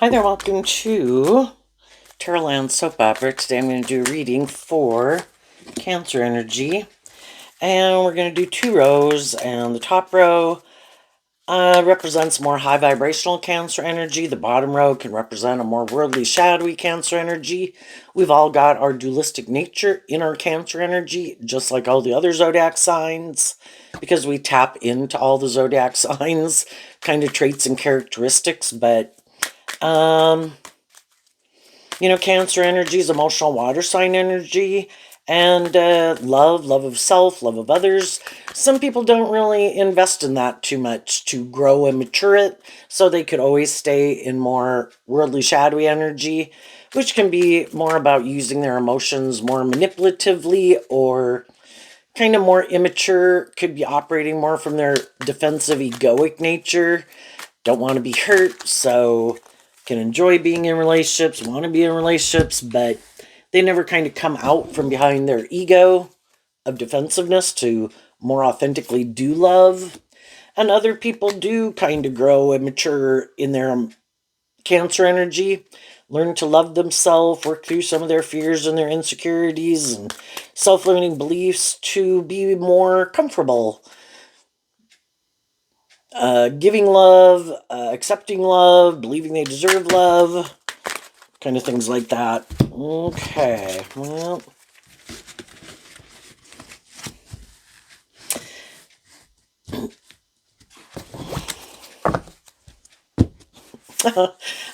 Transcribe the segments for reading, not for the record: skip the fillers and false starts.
Hi there, welcome to Terraland Soap Opera. Today I'm going to do a reading for Cancer energy. And we're going to do 2 rows, and the top row represents more high vibrational Cancer energy. The bottom row can represent a more worldly, shadowy Cancer energy. We've all got our dualistic nature in our Cancer energy, just like all the other zodiac signs, because we tap into all the zodiac signs, kind of traits and characteristics, but Cancer energy is emotional water sign energy, and love of self, love of others. Some people don't really invest in that too much to grow and mature it, so they could always stay in more worldly, shadowy energy, which can be more about using their emotions more manipulatively, or kind of more immature, could be operating more from their defensive, egoic nature. Don't want to be hurt, so can enjoy being in relationships, want to be in relationships, but they never kind of come out from behind their ego of defensiveness to more authentically do love. And other people do kind of grow and mature in their Cancer energy, learn to love themselves, work through some of their fears and their insecurities and self-limiting beliefs to be more comfortable giving love, accepting love, believing they deserve love, kind of things like that. Okay, well,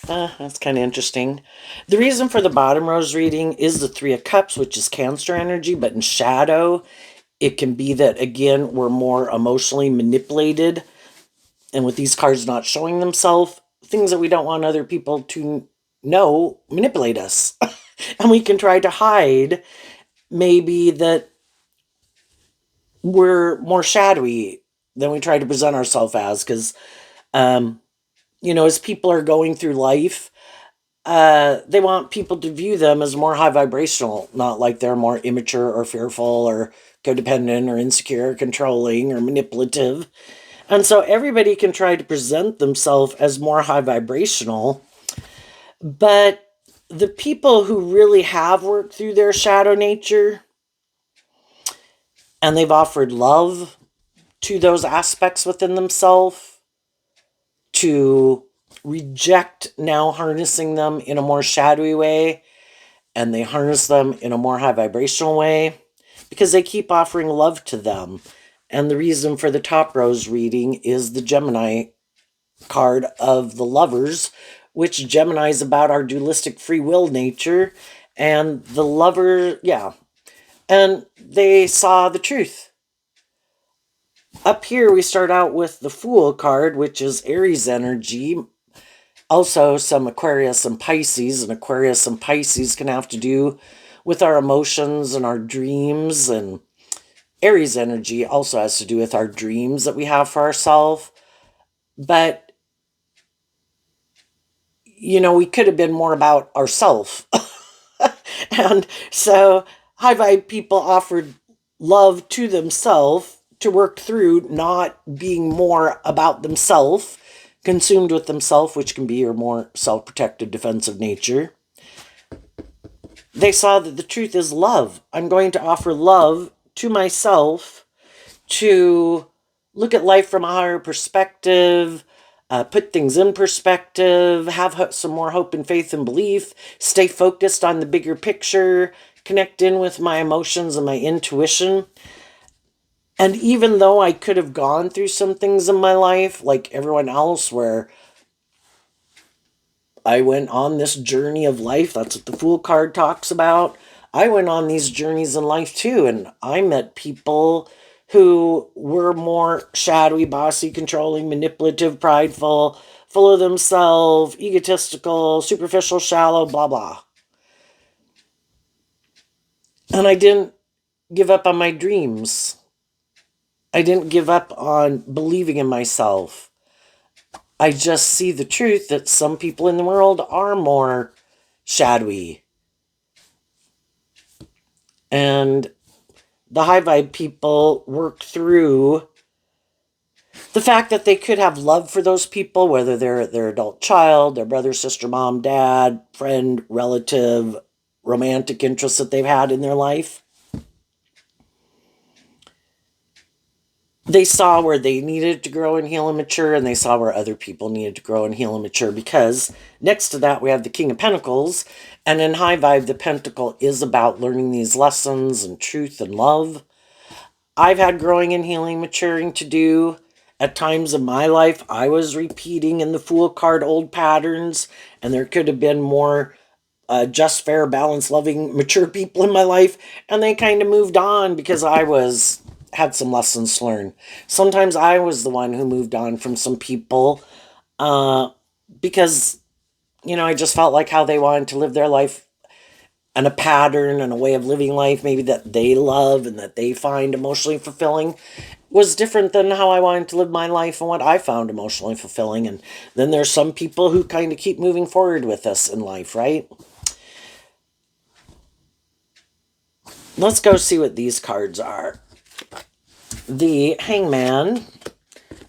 that's kind of interesting. The reason for the bottom rose reading is the 3 of Cups, which is Cancer energy, but in shadow, it can be that, again, we're more emotionally manipulated, and with these cards not showing themselves, things that we don't want other people to know manipulate us. And we can try to hide maybe that we're more shadowy than we try to present ourselves as, because as people are going through life, they want people to view them as more high vibrational, not like they're more immature or fearful or codependent or insecure or controlling or manipulative. And so everybody can try to present themselves as more high vibrational, but the people who really have worked through their shadow nature and they've offered love to those aspects within themselves, to reject now harnessing them in a more shadowy way, and they harness them in a more high vibrational way because they keep offering love to them. And the reason for the top rose reading is the Gemini card of the Lovers, which Gemini is about our dualistic free will nature, and the lover, and they saw the truth. Up here, we start out with the Fool card, which is Aries energy. Also, some Aquarius and Pisces. And Aquarius and Pisces can have to do with our emotions and our dreams. And Aries energy also has to do with our dreams that we have for ourselves. But, we could have been more about ourselves. And so, high vibe people offered love to themselves to work through not being more about themselves, consumed with themselves, which can be your more self-protective, defensive nature. They saw that the truth is love. I'm going to offer love to myself to look at life from a higher perspective, put things in perspective, have some more hope and faith and belief, stay focused on the bigger picture, connect in with my emotions and my intuition. And even though I could have gone through some things in my life, like everyone else, where I went on this journey of life, that's what the Fool card talks about. I went on these journeys in life too, and I met people who were more shadowy, bossy, controlling, manipulative, prideful, full of themselves, egotistical, superficial, shallow, blah, blah. And I didn't give up on my dreams. I didn't give up on believing in myself. I just see the truth that some people in the world are more shadowy. And the high vibe people work through The fact that they could have love for those people, whether they're their adult child, their brother, sister, mom, dad, friend, relative, romantic interests that they've had in their life. They saw where they needed to grow and heal and mature, and they saw where other people needed to grow and heal and mature, because next to that we have the King of Pentacles, and in High Vibe the Pentacle is about learning these lessons and truth and love. I've had growing and healing, maturing to do. At times in my life, I was repeating in the Fool card old patterns, and there could have been more just, fair, balanced, loving, mature people in my life, and they kind of moved on because had some lessons to learn. Sometimes I was the one who moved on from some people because, I just felt like how they wanted to live their life and a pattern and a way of living life maybe that they love and that they find emotionally fulfilling was different than how I wanted to live my life and what I found emotionally fulfilling. And then there's some people who kind of keep moving forward with us in life, right? Let's go see what these cards are. The Hangman,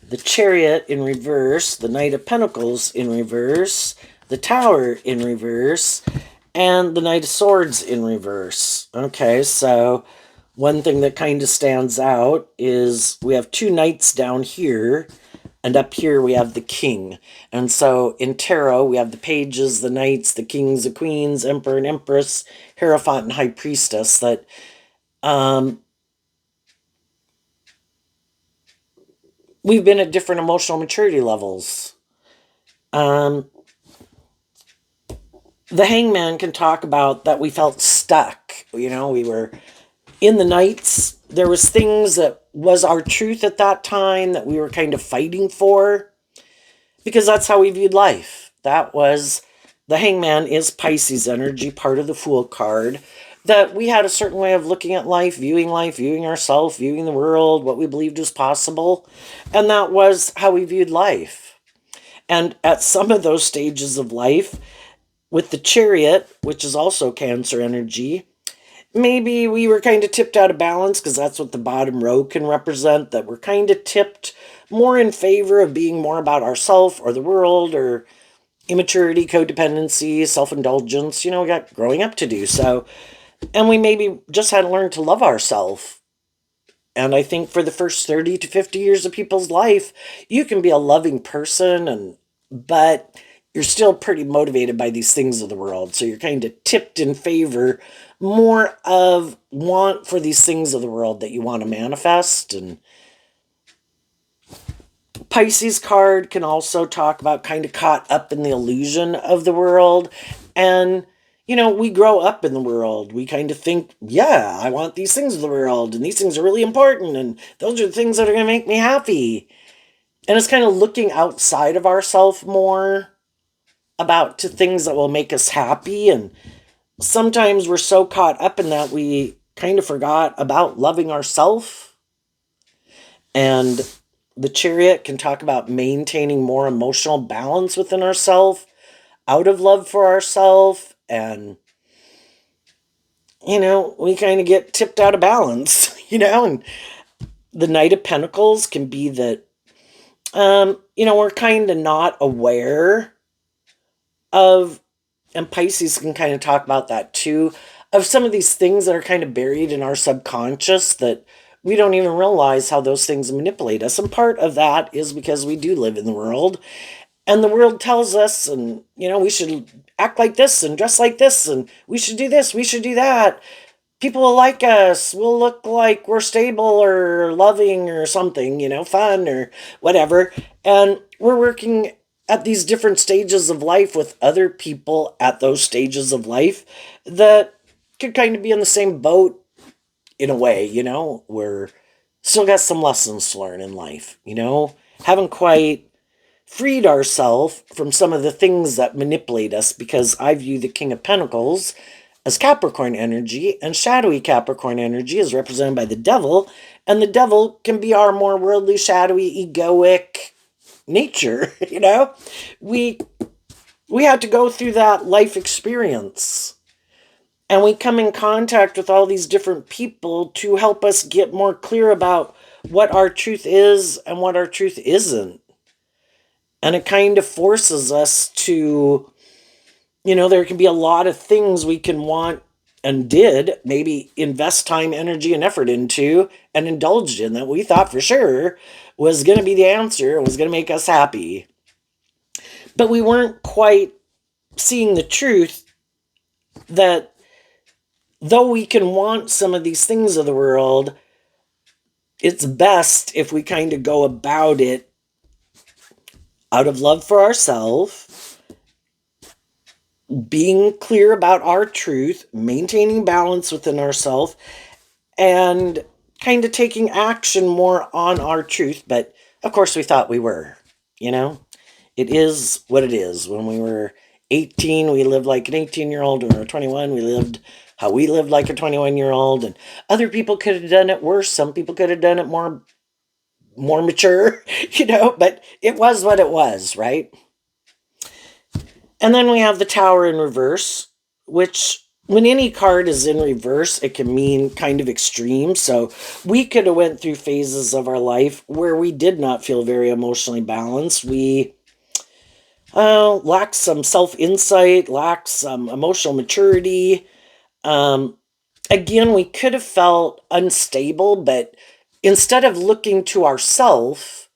the Chariot in reverse, the Knight of Pentacles in reverse, the Tower in reverse, and the Knight of Swords in reverse. Okay, so one thing that kind of stands out is we have two knights down here, and up here we have the king. And so in tarot, we have the pages, the knights, the kings, the queens, emperor and empress, hierophant and high priestess, that we've been at different emotional maturity levels. The Hangman can talk about that we felt stuck. We were in the nights. There was things that was our truth at that time that we were kind of fighting for, because that's how we viewed life. That was, the Hangman is Pisces energy, part of the Fool card, that we had a certain way of looking at life, viewing ourselves, viewing the world, what we believed was possible. And that was how we viewed life. And at some of those stages of life, with the Chariot, which is also Cancer energy, maybe we were kind of tipped out of balance, because that's what the bottom row can represent, that we're kind of tipped more in favor of being more about ourselves or the world, or immaturity, codependency, self-indulgence. We got growing up to do. So, and we maybe just had to learn to love ourselves. And I think for the first 30 to 50 years of people's life, you can be a loving person, but you're still pretty motivated by these things of the world. So you're kind of tipped in favor more of want for these things of the world that you want to manifest. And Pisces card can also talk about kind of caught up in the illusion of the world. And, we grow up in the world. We kind of think, yeah, I want these things of the world, and these things are really important, and those are the things that are going to make me happy. And it's kind of looking outside of ourselves more about to things that will make us happy. And sometimes we're so caught up in that we kind of forgot about loving ourselves. And the Chariot can talk about maintaining more emotional balance within ourselves, out of love for ourselves. And, we kind of get tipped out of balance, and the Knight of Pentacles can be that, we're kind of not aware of, and Pisces can kind of talk about that too, of some of these things that are kind of buried in our subconscious that we don't even realize how those things manipulate us. And part of that is because we do live in the world, and the world tells us, and, we should act like this and dress like this, and we should do this, we should do that. People will like us, we'll look like we're stable or loving or something, fun or whatever. And we're working at these different stages of life with other people at those stages of life that could kind of be in the same boat in a way. We're still got some lessons to learn in life, haven't quite freed ourselves from some of the things that manipulate us, because I view the King of Pentacles as Capricorn energy, and shadowy Capricorn energy is represented by the devil, and the devil can be our more worldly, shadowy, egoic nature. We have to go through that life experience, and we come in contact with all these different people to help us get more clear about what our truth is and what our truth isn't. And it kind of forces us to, there can be a lot of things we can want and did maybe invest time, energy, and effort into and indulged in that we thought for sure was going to be the answer, was going to make us happy. But we weren't quite seeing the truth that though we can want some of these things of the world, it's best if we kind of go about it out of love for ourselves, being clear about our truth, maintaining balance within ourselves, and kind of taking action more on our truth. But of course, we thought we were, you know? It is what it is. When we were 18, we lived like an 18-year-old. When we were 21, we lived how we lived like a 21-year-old. And other people could have done it worse. Some people could have done it more mature, but it was what it was, right? And then we have the Tower in reverse, which when any card is in reverse, it can mean kind of extreme. So we could have went through phases of our life where we did not feel very emotionally balanced. We lacked some self-insight, lacked some emotional maturity. Again, we could have felt unstable, but instead of looking to ourself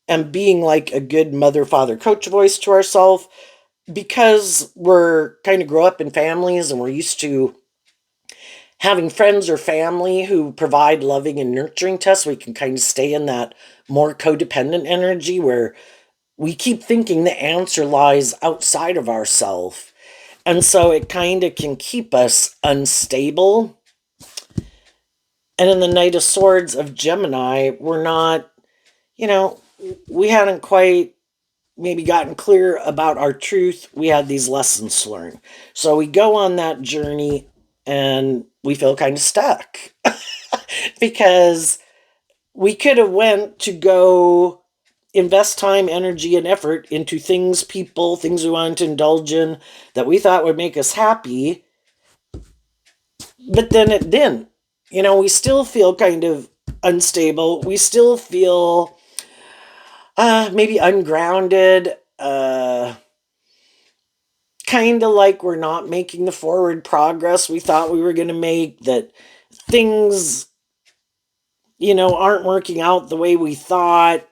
and being like a good mother, father, coach voice to ourselves, because we're kind of grow up in families and we're used to having friends or family who provide loving and nurturing to us, we can kind of stay in that more codependent energy where we keep thinking the answer lies outside of ourselves. And so it kind of can keep us unstable. And in the Knight of Swords of Gemini, we're not, we hadn't quite maybe gotten clear about our truth. We had these lessons to learn. So we go on that journey and we feel kind of stuck because we could have went to go invest time, energy, and effort into things, people, things we wanted to indulge in that we thought would make us happy. But then it didn't. We still feel kind of unstable. We still feel maybe ungrounded, kind of like we're not making the forward progress we thought we were going to make, that things, aren't working out the way we thought.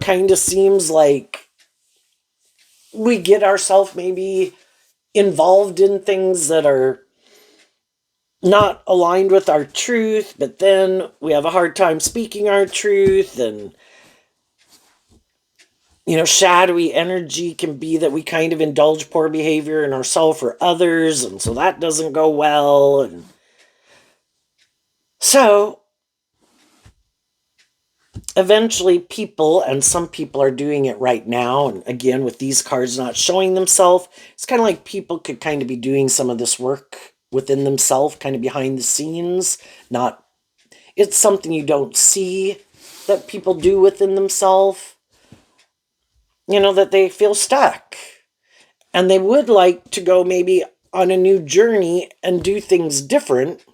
Kind of seems like we get ourselves maybe involved in things that are not aligned with our truth, but then we have a hard time speaking our truth. And shadowy energy can be that we kind of indulge poor behavior in ourselves or others, and so that doesn't go well. And so eventually people, and some people are doing it right now, and again with these cards not showing themselves, it's kind of like people could kind of be doing some of this work within themselves, kind of behind the scenes. Not, it's something you don't see that people do within themselves, that they feel stuck and they would like to go maybe on a new journey and do things different.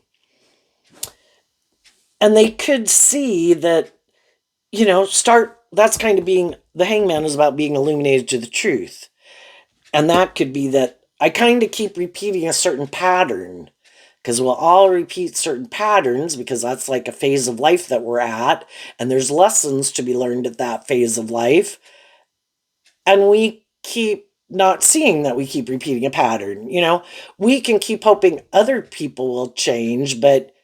And they could see that, that's kind of being, the Hangman is about being illuminated to the truth. And that could be that I kind of keep repeating a certain pattern, because we'll all repeat certain patterns because that's like a phase of life that we're at. And there's lessons to be learned at that phase of life. And we keep not seeing that we keep repeating a pattern. We can keep hoping other people will change, but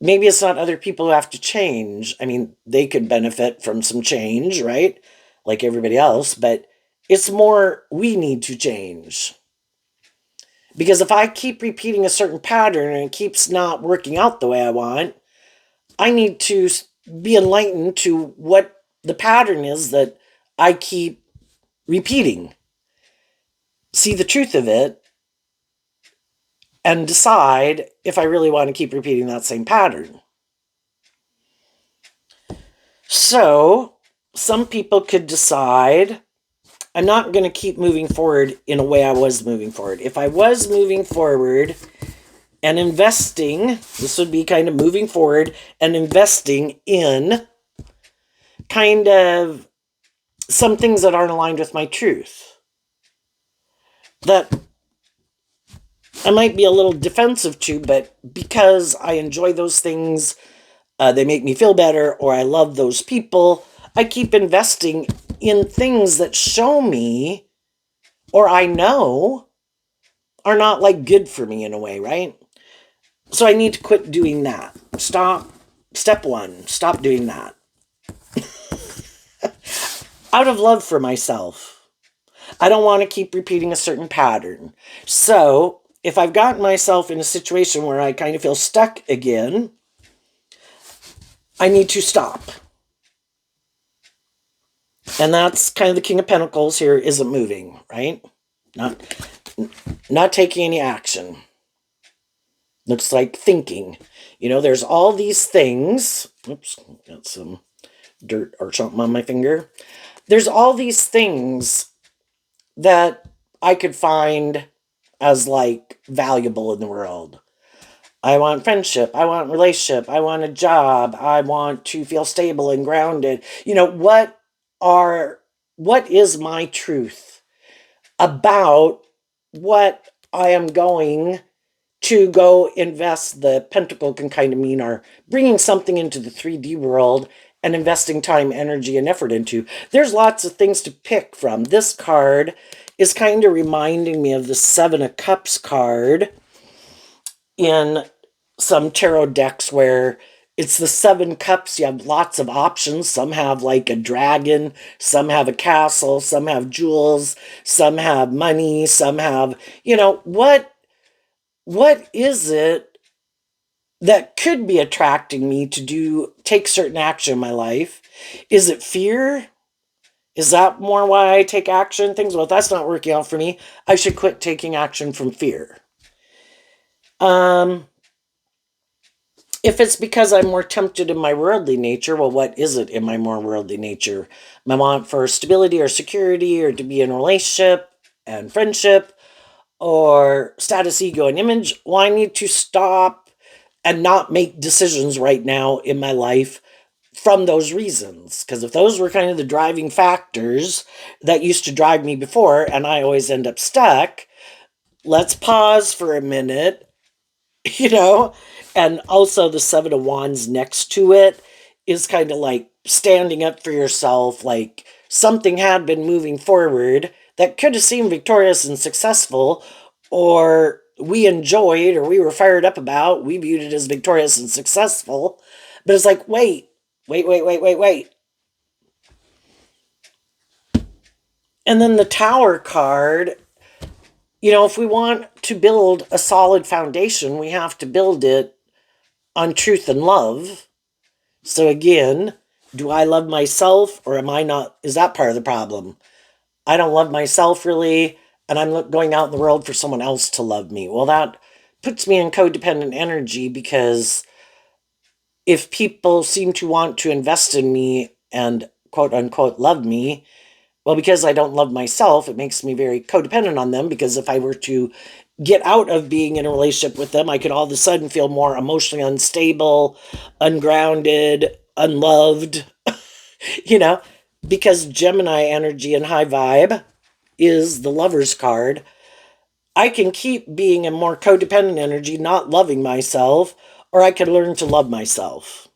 maybe it's not other people who have to change. I mean, they could benefit from some change, right? Like everybody else, but it's more we need to change. Because if I keep repeating a certain pattern and it keeps not working out the way I want, I need to be enlightened to what the pattern is that I keep repeating. See the truth of it and decide if I really want to keep repeating that same pattern. So some people could decide, I'm not going to keep moving forward in a way I was moving forward. If I was moving forward And investing, this would be kind of moving forward and investing in kind of some things that aren't aligned with my truth. That I might be a little defensive to, but because I enjoy those things, they make me feel better, or I love those people, I keep investing in things that show me, or I know, are not like good for me in a way, right? So I need to quit doing that. Stop. Step one, stop doing that. Out of love for myself. I don't want to keep repeating a certain pattern. So if I've gotten myself in a situation where I kind of feel stuck again, I need to stop. And that's kind of the King of Pentacles here, isn't moving, right? Not taking any action. Looks like thinking. There's all these things. Oops, got some dirt or something on my finger. There's all these things that I could find as like valuable in the world. I want friendship. I want relationship. I want a job. I want to feel stable and grounded. What is my truth about what I am going to go invest? The pentacle can kind of mean are bringing something into the 3D world and investing time, energy, and effort into. There's lots of things to pick from. This card is kind of reminding me of the Seven of Cups card in some tarot decks where it's the 7 cups. You have lots of options. Some have like a dragon, some have a castle, some have jewels, some have money, some have, what is it that could be attracting me to take certain action in my life? Is it fear? Is that more why I take action? Things, well, if that's not working out for me, I should quit taking action from fear. If it's because I'm more tempted in my worldly nature, well, what is it in my more worldly nature? My want for stability or security, or to be in a relationship and friendship, or status, ego, and image. Well, I need to stop and not make decisions right now in my life from those reasons. Because if those were kind of the driving factors that used to drive me before, and I always end up stuck, let's pause for a minute. And also the 7 of Wands next to it is kind of like standing up for yourself, like something had been moving forward that could have seemed victorious and successful, or we enjoyed, or we were fired up about, we viewed it as victorious and successful, but it's like, wait. And then the Tower card, if we want to build a solid foundation, we have to build it on truth and love. So again, do I love myself, or am I not? Is that part of the problem? I don't love myself really, and I'm going out in the world for someone else to love me. Well, that puts me in codependent energy, because if people seem to want to invest in me and quote unquote love me, well, because I don't love myself, it makes me very codependent on them, because if I were to get out of being in a relationship with them, I could all of a sudden feel more emotionally unstable, ungrounded, unloved, because Gemini energy and high vibe is the Lover's card. I can keep being in more codependent energy, not loving myself, or I can learn to love myself.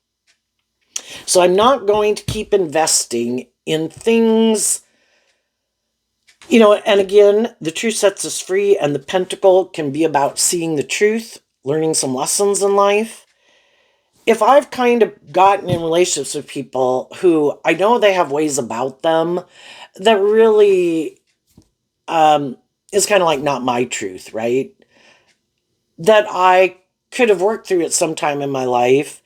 So I'm not going to keep investing in things. And again, the truth sets us free, and the pentacle can be about seeing the truth, learning some lessons in life. If I've kind of gotten in relationships with people who I know they have ways about them that really is kind of like not my truth, right? That I could have worked through at some time in my life,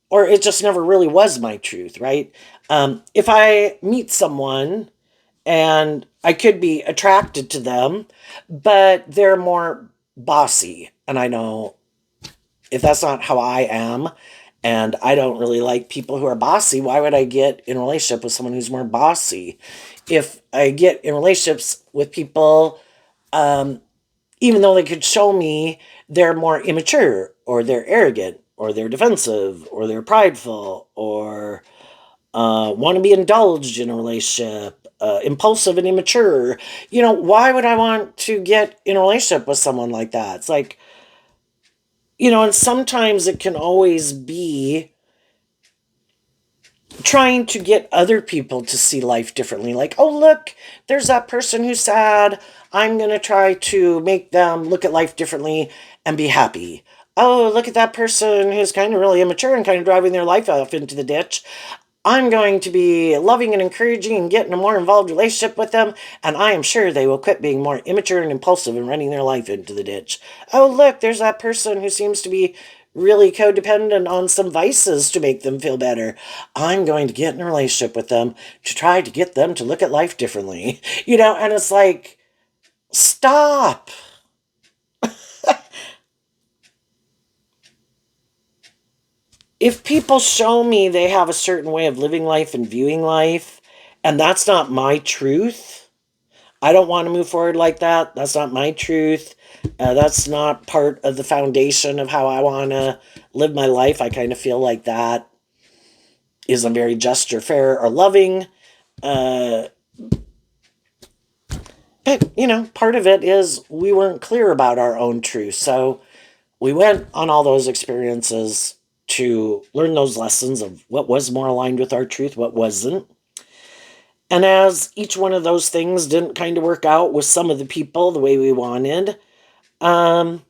or it just never really was my truth, right? If I meet someone and I could be attracted to them, but they're more bossy. And I know if that's not how I am, and I don't really like people who are bossy, why would I get in a relationship with someone who's more bossy? If I get in relationships with people even though they could show me they're more immature or they're arrogant or they're defensive or they're prideful or want to be indulged in a relationship, impulsive and immature. Why would I want to get in a relationship with someone like that? It's like, and sometimes it can always be trying to get other people to see life differently. Like, oh, look, there's that person who's sad. I'm going to try to make them look at life differently and be happy. Oh, look at that person who's kind of really immature and kind of driving their life off into the ditch. I'm going to be loving and encouraging and get in a more involved relationship with them, and I am sure they will quit being more immature and impulsive and running their life into the ditch. Oh, look, there's that person who seems to be really codependent on some vices to make them feel better. I'm going to get in a relationship with them to try to get them to look at life differently. And it's like, stop. If people show me they have a certain way of living life and viewing life, and that's not my truth, I don't want to move forward like that. That's not my truth. That's not part of the foundation of how I want to live my life. I kind of feel like that isn't very just or fair or loving. Uh, but, part of it is we weren't clear about our own truth. So we went on all those experiences to learn those lessons of what was more aligned with our truth, what wasn't. And as each one of those things didn't kind of work out with some of the people the way we wanted, um,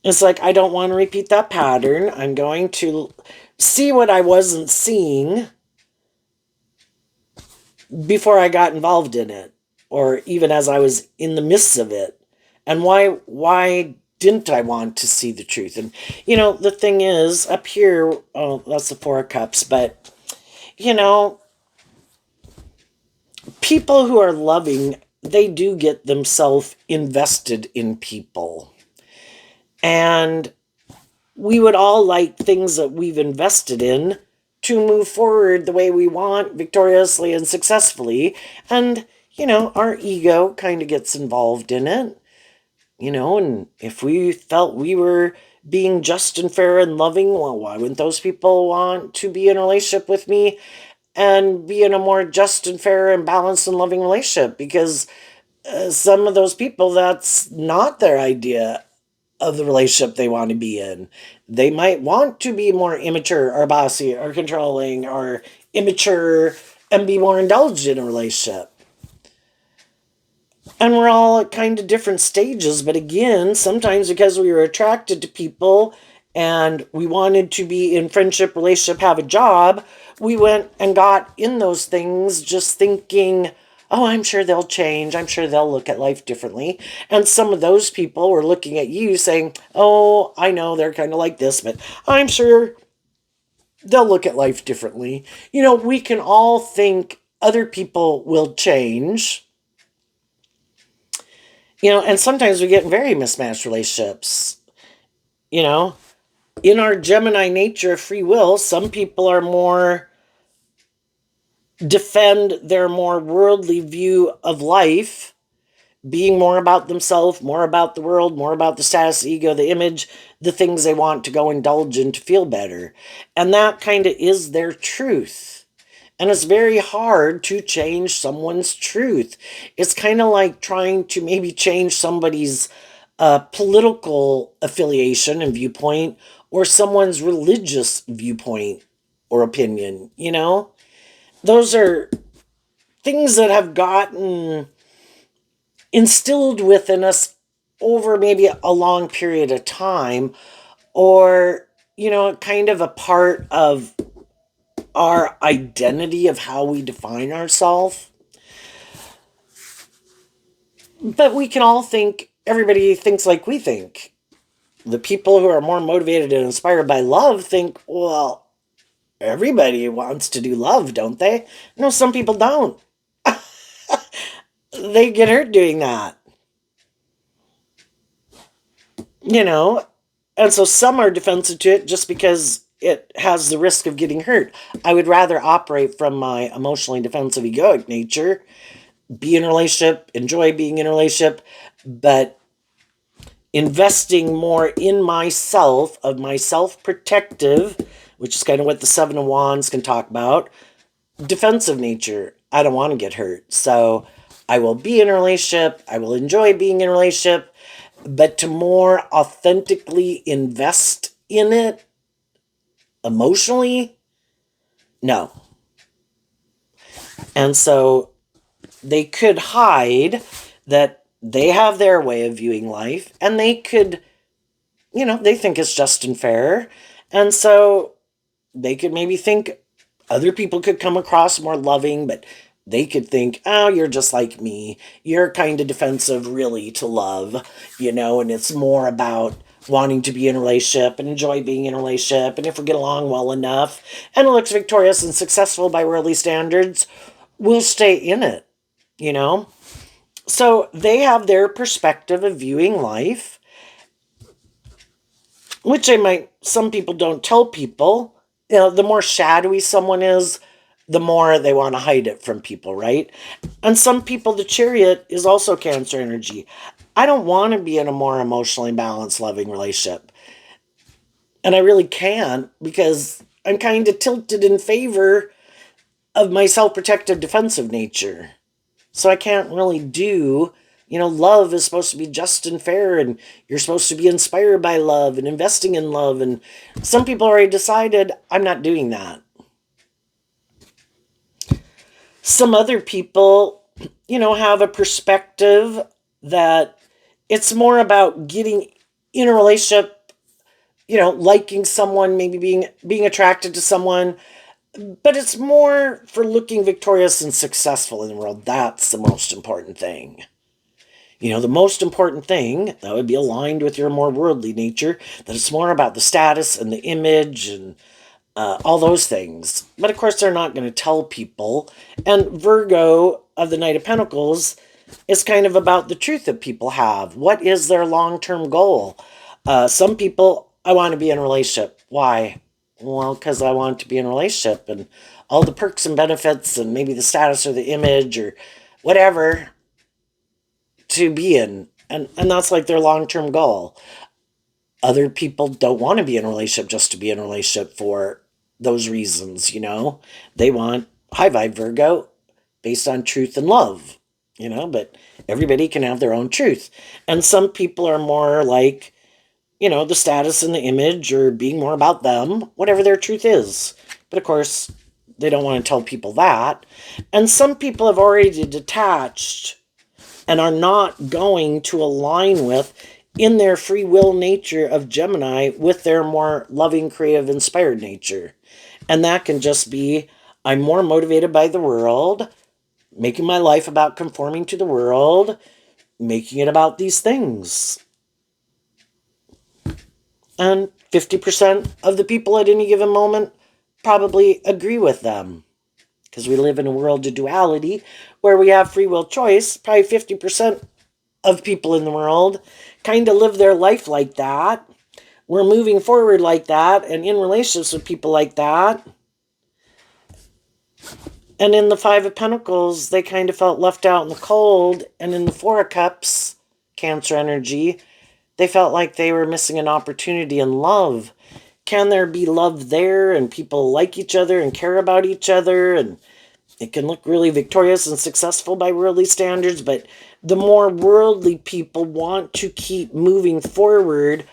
it's like, I don't want to repeat that pattern. I'm going to see what I wasn't seeing before I got involved in it, or even as I was in the midst of it. And why didn't I want to see the truth? And, the thing is, up here, oh, that's the Four of Cups, but, people who are loving, they do get themselves invested in people. And we would all like things that we've invested in to move forward the way we want, victoriously and successfully. And, our ego kind of gets involved in it, and if we felt we were being just and fair and loving, well, why wouldn't those people want to be in a relationship with me and be in a more just and fair and balanced and loving relationship? Because some of those people, that's not their idea of the relationship they want to be in. They might want to be more immature or bossy or controlling or immature and be more indulged in a relationship. And we're all at kind of different stages, but again, sometimes because we were attracted to people and we wanted to be in friendship, relationship, have a job, we went and got in those things just thinking, oh, I'm sure they'll change. I'm sure they'll look at life differently. And some of those people were looking at you saying, oh, I know they're kind of like this, but I'm sure they'll look at life differently. We can all think other people will change. And sometimes we get in very mismatched relationships. In our Gemini nature of free will, some people are more defend their more worldly view of life, being more about themselves, more about the world, more about the status, the ego, the image, the things they want to go indulge in to feel better. And that kind of is their truth. And it's very hard to change someone's truth. It's kind of like trying to maybe change somebody's political affiliation and viewpoint or someone's religious viewpoint or opinion, Those are things that have gotten instilled within us over maybe a long period of time, or, kind of a part of our identity of how we define ourselves. But we can all think, everybody thinks like we think. The people who are more motivated and inspired by love think, well, everybody wants to do love, don't they? No, some people don't. They get hurt doing that. And so some are defensive to it just because it has the risk of getting hurt. I would rather operate from my emotionally defensive egoic nature be in a relationship, enjoy being in a relationship, but investing more in myself, of my self-protective, which is kind of what the Seven of Wands can talk about, defensive nature. I don't want to get hurt. So I will be in a relationship. I will enjoy being in a relationship, but to more authentically invest in it emotionally, no. And so they could hide that they have their way of viewing life, and they could, they think it's just and fair. And so they could maybe think other people could come across more loving, but they could think, oh, you're just like me. You're kind of defensive, really, to love, and it's more about wanting to be in a relationship and enjoy being in a relationship. And if we get along well enough and it looks victorious and successful by worldly standards, we'll stay in it, you know? So they have their perspective of viewing life, which some people don't tell people. The more shadowy someone is, the more they want to hide it from people, right? And some people, the Chariot is also Cancer energy. I don't want to be in a more emotionally balanced, loving relationship. And I really can't, because I'm kind of tilted in favor of my self-protective defensive nature. So I can't really do, love is supposed to be just and fair, and you're supposed to be inspired by love and investing in love. And some people already decided I'm not doing that. Some other people, have a perspective that it's more about getting in a relationship, liking someone, maybe being attracted to someone, but it's more for looking victorious and successful in the world. That's the most important thing. The most important thing that would be aligned with your more worldly nature, that it's more about the status and the image and all those things. But of course, they're not going to tell people. And Virgo of the Knight of Pentacles is kind of about the truth that people have. What is their long-term goal? Some people, I want to be in a relationship. Why? Well, because I want to be in a relationship and all the perks and benefits and maybe the status or the image or whatever to be in. And that's like their long-term goal. Other people don't want to be in a relationship just to be in a relationship for those reasons, They want high vibe Virgo based on truth and love, but everybody can have their own truth. And some people are more like, the status and the image or being more about them, whatever their truth is. But of course, they don't want to tell people that. And some people have already detached and are not going to align with, in their free will nature of Gemini, with their more loving, creative, inspired nature. And that can just be, I'm more motivated by the world, making my life about conforming to the world, making it about these things. And 50% of the people at any given moment probably agree with them. Because we live in a world of duality where we have free will choice. Probably 50% of people in the world kind of live their life like that. We're moving forward like that and in relationships with people like that. And in the Five of Pentacles, they kind of felt left out in the cold. And in the Four of Cups, Cancer energy, they felt like they were missing an opportunity in love. Can there be love there and people like each other and care about each other, and it can look really victorious and successful by worldly standards, but the more worldly people want to keep moving forward,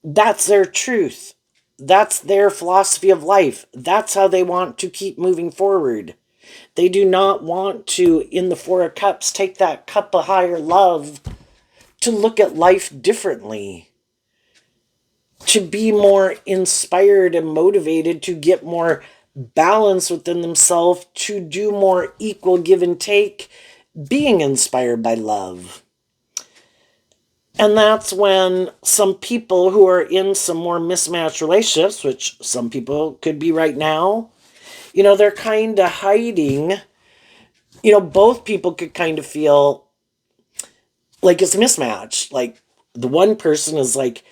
that's their truth. That's their philosophy of life. That's how they want to keep moving forward. They do not want to, in the Four of Cups, take that cup of higher love to look at life differently, to be more inspired and motivated, to get more balance within themselves, to do more equal give and take, being inspired by love. And that's when some people who are in some more mismatched relationships, which some people could be right now, they're kind of hiding. Both people could kind of feel like it's a mismatch. Like the one person is like,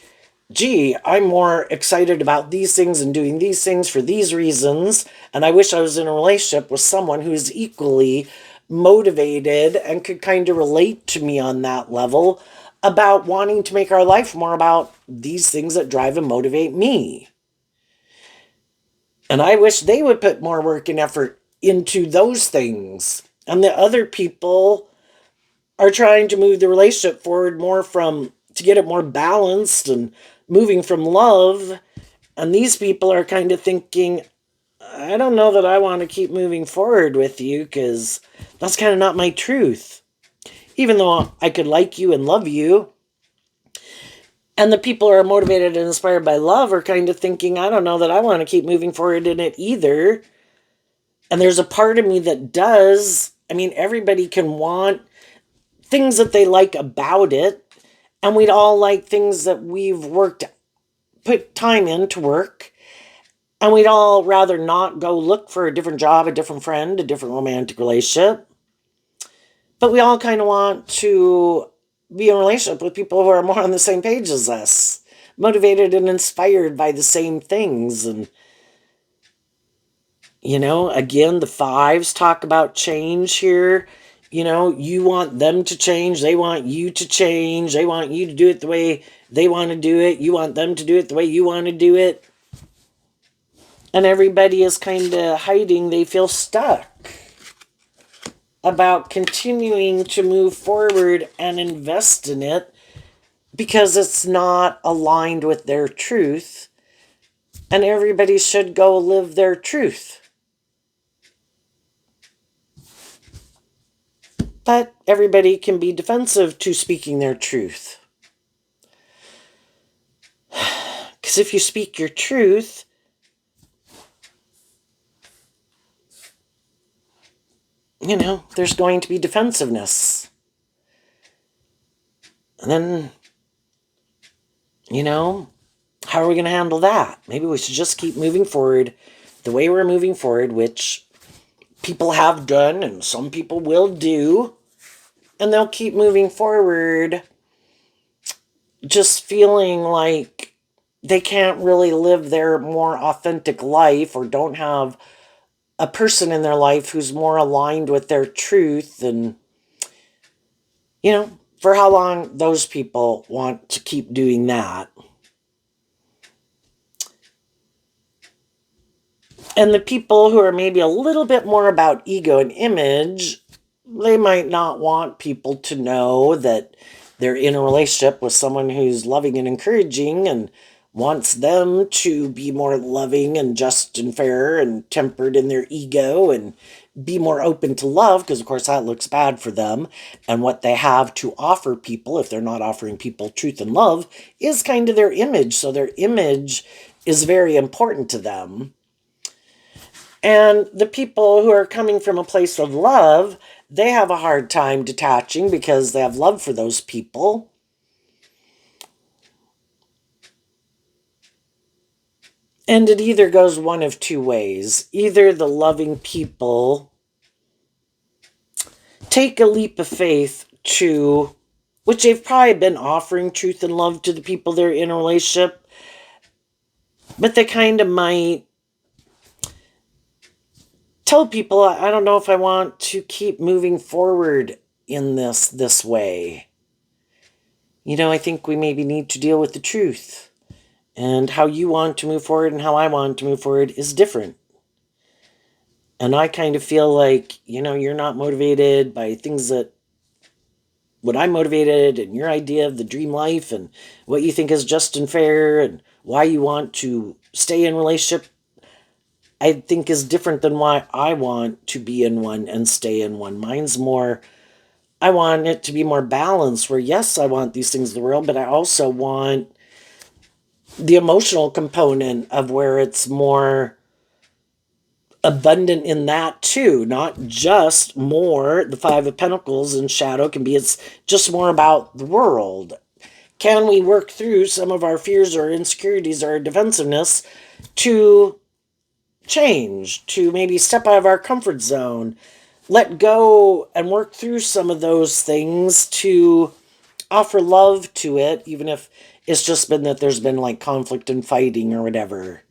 gee, I'm more excited about these things and doing these things for these reasons, and I wish I was in a relationship with someone who's equally motivated and could kind of relate to me on that level about wanting to make our life more about these things that drive and motivate me. And I wish they would put more work and effort into those things. And the other people are trying to move the relationship forward more from to get it more balanced and moving from love. And these people are kind of thinking, I don't know that I want to keep moving forward with you because that's kind of not my truth. Even though I could like you and love you. And the people who are motivated and inspired by love are kind of thinking, I don't know that I want to keep moving forward in it either. And there's a part of me that does. I mean, everybody can want things that they like about it. And we'd all like things that we've put time into work. And we'd all rather not go look for a different job, a different friend, a different romantic relationship. But we all kind of want to be in a relationship with people who are more on the same page as us, motivated and inspired by the same things. And, again, the fives talk about change here. You want them to change. They want you to change. They want you to do it the way they want to do it. You want them to do it the way you want to do it. And everybody is kind of hiding. They feel stuck about continuing to move forward and invest in it because it's not aligned with their truth. And everybody should go live their truth. But everybody can be defensive to speaking their truth. Because if you speak your truth, there's going to be defensiveness. And then, how are we going to handle that? Maybe we should just keep moving forward the way we're moving forward, which people have done and some people will do. And they'll keep moving forward just feeling like they can't really live their more authentic life or don't have a person in their life who's more aligned with their truth. And, for how long those people want to keep doing that. And the people who are maybe a little bit more about ego and image, they might not want people to know that they're in a relationship with someone who's loving and encouraging and wants them to be more loving and just and fair and tempered in their ego and be more open to love, because of course that looks bad for them. And what they have to offer people, if they're not offering people truth and love, is kind of their image. So their image is very important to them. And the people who are coming from a place of love, they have a hard time detaching because they have love for those people. And it either goes one of two ways. Either the loving people take a leap of faith to, which they've probably been offering truth and love to the people they're in a relationship, but they kind of might tell people, I don't know if I want to keep moving forward in this way. I think we maybe need to deal with the truth. And how you want to move forward and how I want to move forward is different. And I kind of feel like, you're not motivated by things that what I'm motivated and your idea of the dream life and what you think is just and fair and why you want to stay in relationship, I think is different than why I want to be in one and stay in one. Mine's more, I want it to be more balanced where, yes, I want these things in the world, but I also want the emotional component of where it's more abundant in that too, not just more. The Five of Pentacles in shadow can be, it's just more about the world. Can we work through some of our fears or insecurities or defensiveness to change, to maybe step out of our comfort zone, let go and work through some of those things to offer love to it, even if it's just been that there's been like conflict and fighting or whatever.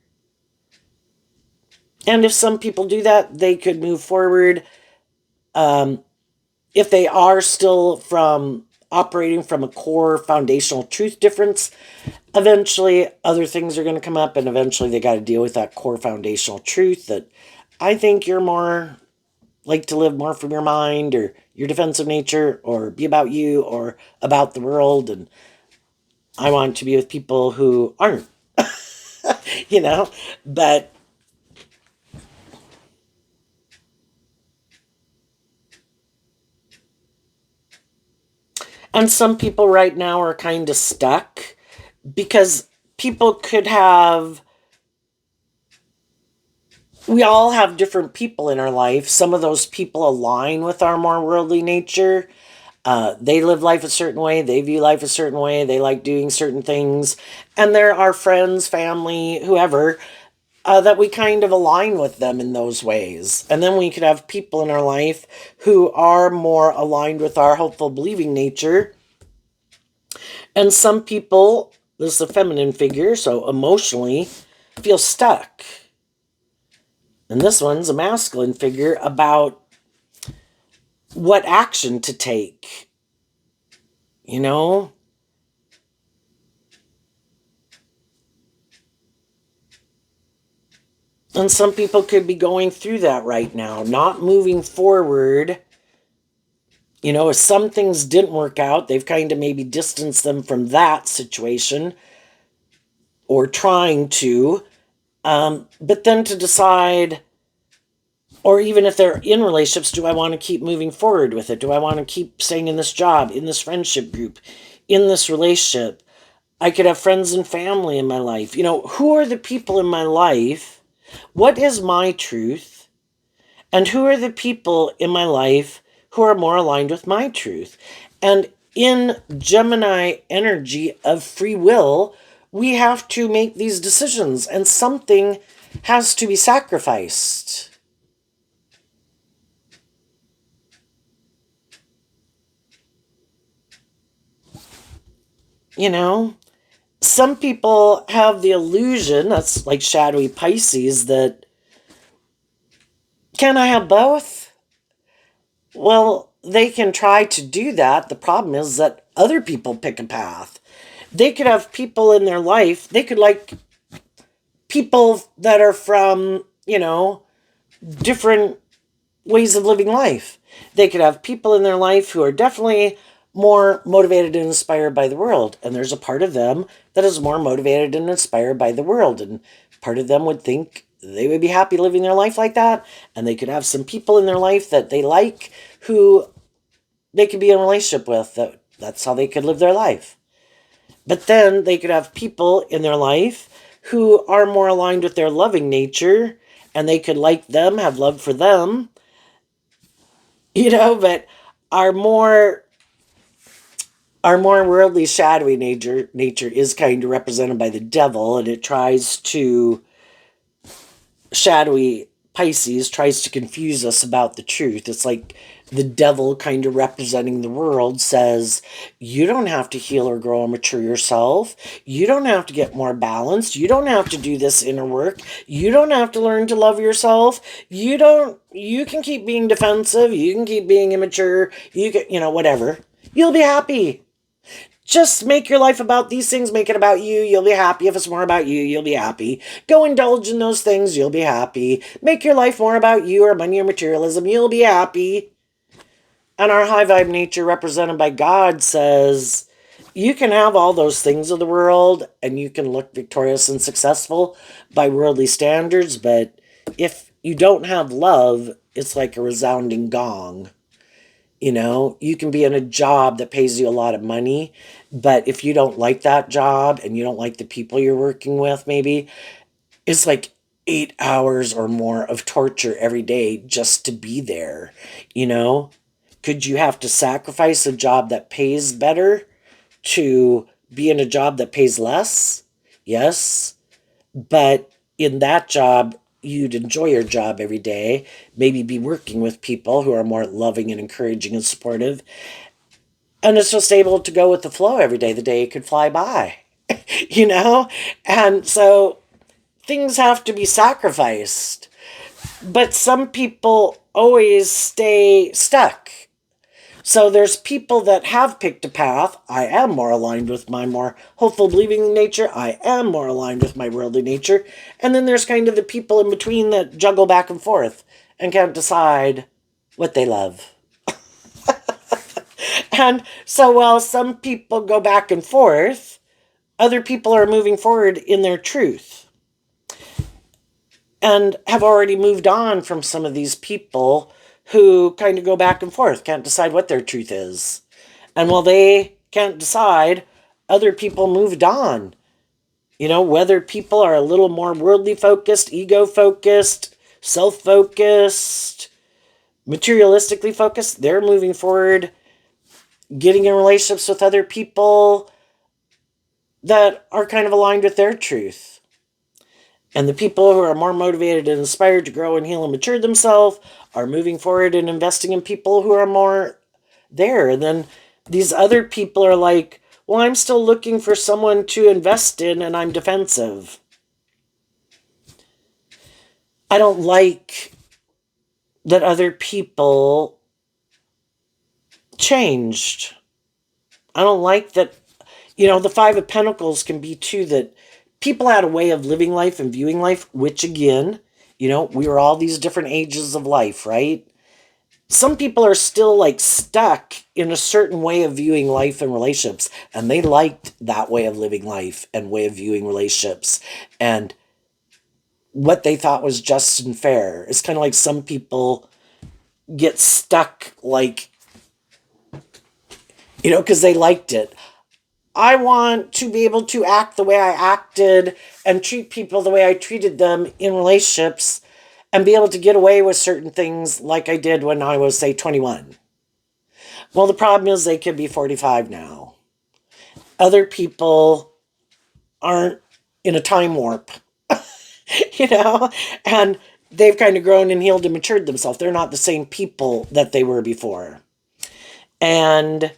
And if some people do that, they could move forward if they are still from operating from a core foundational truth difference, eventually other things are going to come up, and eventually they got to deal with that core foundational truth that I think you're more like to live more from your mind or your defensive nature or be about you or about the world. And I want to be with people who aren't, you know, but, and some people right now are kind of stuck because people could have, we all have different people in our life. Some of those people align with our more worldly nature. They live life a certain way, they view life a certain way, they like doing certain things. And there are friends, family, whoever, that we kind of align with them in those ways. And then we could have people in our life who are more aligned with our hopeful, believing nature. And some people, this is a feminine figure, so emotionally, feel stuck. And this one's a masculine figure about what action to take, you know? And some people could be going through that right now, not moving forward. You know, if some things didn't work out, they've kind of maybe distanced them from that situation or trying to. But then to decide, or even if they're in relationships, do I want to keep moving forward with it? Do I want to keep staying in this job, in this friendship group, in this relationship? I could have friends and family in my life. You know, who are the people in my life? What is my truth? And who are the people in my life who are more aligned with my truth? And in Gemini energy of free will, we have to make these decisions, and something has to be sacrificed. You know, some people have the illusion, that's like shadowy Pisces, that can I have both? Well, they can try to do that. The problem is that other people pick a path. They could have people in their life, they could like people that are from, you know, different ways of living life. They could have people in their life who are definitely more motivated and inspired by the world. And there's a part of them that is more motivated and inspired by the world. And part of them would think they would be happy living their life like that. And they could have some people in their life that they like who they could be in a relationship with. That's how they could live their life. But then they could have people in their life who are more aligned with their loving nature and they could like them, have love for them, you know, but our more our more worldly shadowy nature is kind of represented by the devil, and it tries to shadowy Pisces tries to confuse us about the truth. It's like the devil kind of representing the world says, you don't have to heal or grow or mature yourself. You don't have to get more balanced. You don't have to do this inner work. You don't have to learn to love yourself. You can keep being defensive. You can keep being immature. You can, whatever. You'll be happy. Just make your life about these things, make it about you. You'll be happy. If it's more about you, you'll be happy. Go indulge in those things, you'll be happy. Make your life more about you or money or materialism, you'll be happy. And our high vibe nature, represented by God, says you can have all those things of the world and you can look victorious and successful by worldly standards, but if you don't have love, it's like a resounding gong. You can be in a job that pays you a lot of money, but if you don't like that job and you don't like the people you're working with, maybe it's like 8 hours or more of torture every day just to be there. You know, could you have to sacrifice a job that pays better to be in a job that pays less? Yes. But in that job, you'd enjoy your job every day, maybe be working with people who are more loving and encouraging and supportive. And it's just able to go with the flow every day. The day could fly by, you know? And so things have to be sacrificed. But some people always stay stuck. So there's people that have picked a path. I am more aligned with my more hopeful, believing nature. I am more aligned with my worldly nature. And then there's kind of the people in between that juggle back and forth and can't decide what they love. And so while some people go back and forth, other people are moving forward in their truth and have already moved on from some of these people who kind of go back and forth, can't decide what their truth is. And while they can't decide, other people moved on. You know, whether people are a little more worldly focused, ego focused, self focused, materialistically focused, they're moving forward, getting in relationships with other people that are kind of aligned with their truth. And the people who are more motivated and inspired to grow and heal and mature themselves are moving forward and investing in people who are more there. And then these other people are like, well, I'm still looking for someone to invest in and I'm defensive. I don't like that other people changed. I don't like that, the Five of Pentacles can be too that people had a way of living life and viewing life, which again, we were all these different ages of life, right? Some people are still like stuck in a certain way of viewing life and relationships, and they liked that way of living life and way of viewing relationships and what they thought was just and fair. It's kind of like some people get stuck, like, because they liked it. I want to be able to act the way I acted and treat people the way I treated them in relationships and be able to get away with certain things like I did when I was, say, 21. Well, the problem is they could be 45 now. Other people aren't in a time warp, and they've kind of grown and healed and matured themselves. They're not the same people that they were before. And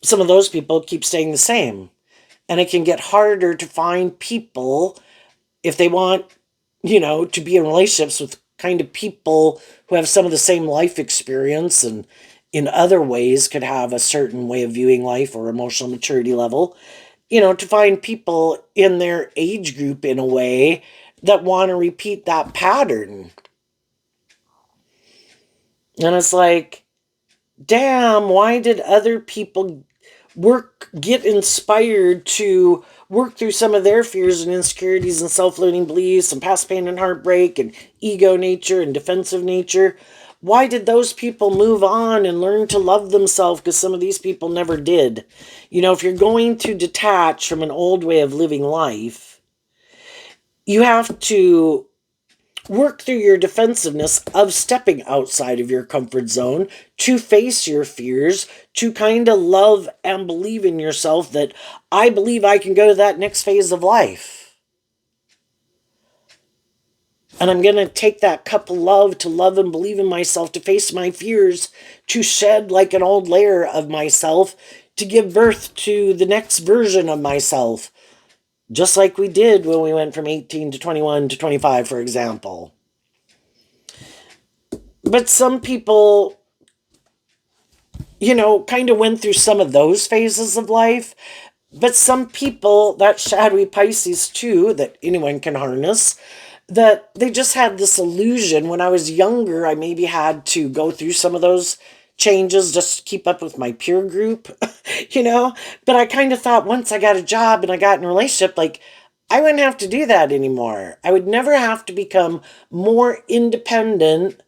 some of those people keep staying the same. And it can get harder to find people if they want, to be in relationships with kind of people who have some of the same life experience and in other ways could have a certain way of viewing life or emotional maturity level, to find people in their age group in a way that want to repeat that pattern. And it's like, damn, why did other people get inspired to work through some of their fears and insecurities and self-limiting beliefs and past pain and heartbreak and ego nature and defensive nature? Why did those people move on and learn to love themselves? Because some of these people never did. If you're going to detach from an old way of living life, you have to work through your defensiveness of stepping outside of your comfort zone to face your fears, to kind of love and believe in yourself that I believe I can go to that next phase of life. And I'm going to take that cup of love to love and believe in myself, to face my fears, to shed like an old layer of myself, to give birth to the next version of myself. Just like we did when we went from 18 to 21 to 25, for example. But some people, kind of went through some of those phases of life. But some people, that shadowy Pisces too, that anyone can harness, that they just had this illusion. When I was younger, I maybe had to go through some of those changes just to keep up with my peer group, But I kind of thought once I got a job and I got in a relationship, like, I wouldn't have to do that anymore. I would never have to become more independent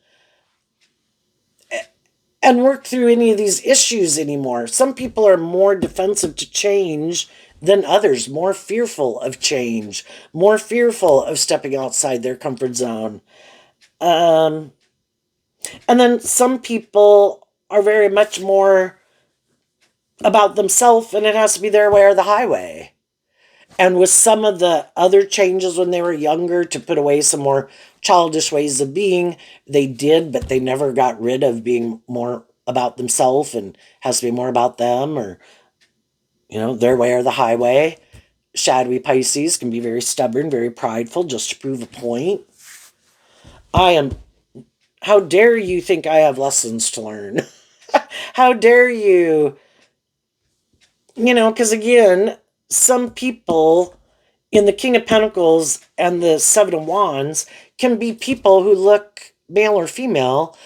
and work through any of these issues anymore. Some people are more defensive to change than others, more fearful of change, more fearful of stepping outside their comfort zone. And then some people are very much more about themselves, and it has to be their way or the highway. And with some of the other changes when they were younger to put away some more childish ways of being, they did, but they never got rid of being more about themselves and has to be more about them, or, their way or the highway. Shadowy Pisces can be very stubborn, very prideful, just to prove a point. How dare you think I have lessons to learn? How dare you? You know, because again, some people in the King of Pentacles and the Seven of Wands can be people who look male or female,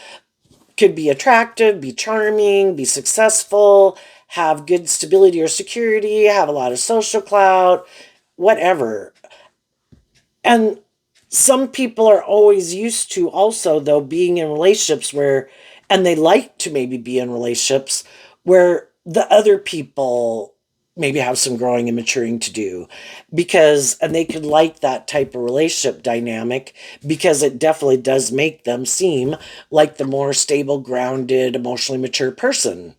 could be attractive, be charming, be successful, have good stability or security, have a lot of social clout, whatever. And some people are always used to also, though, being in relationships where, and they like to maybe be in relationships where the other people maybe have some growing and maturing to do because, and they could like that type of relationship dynamic because it definitely does make them seem like the more stable, grounded, emotionally mature person,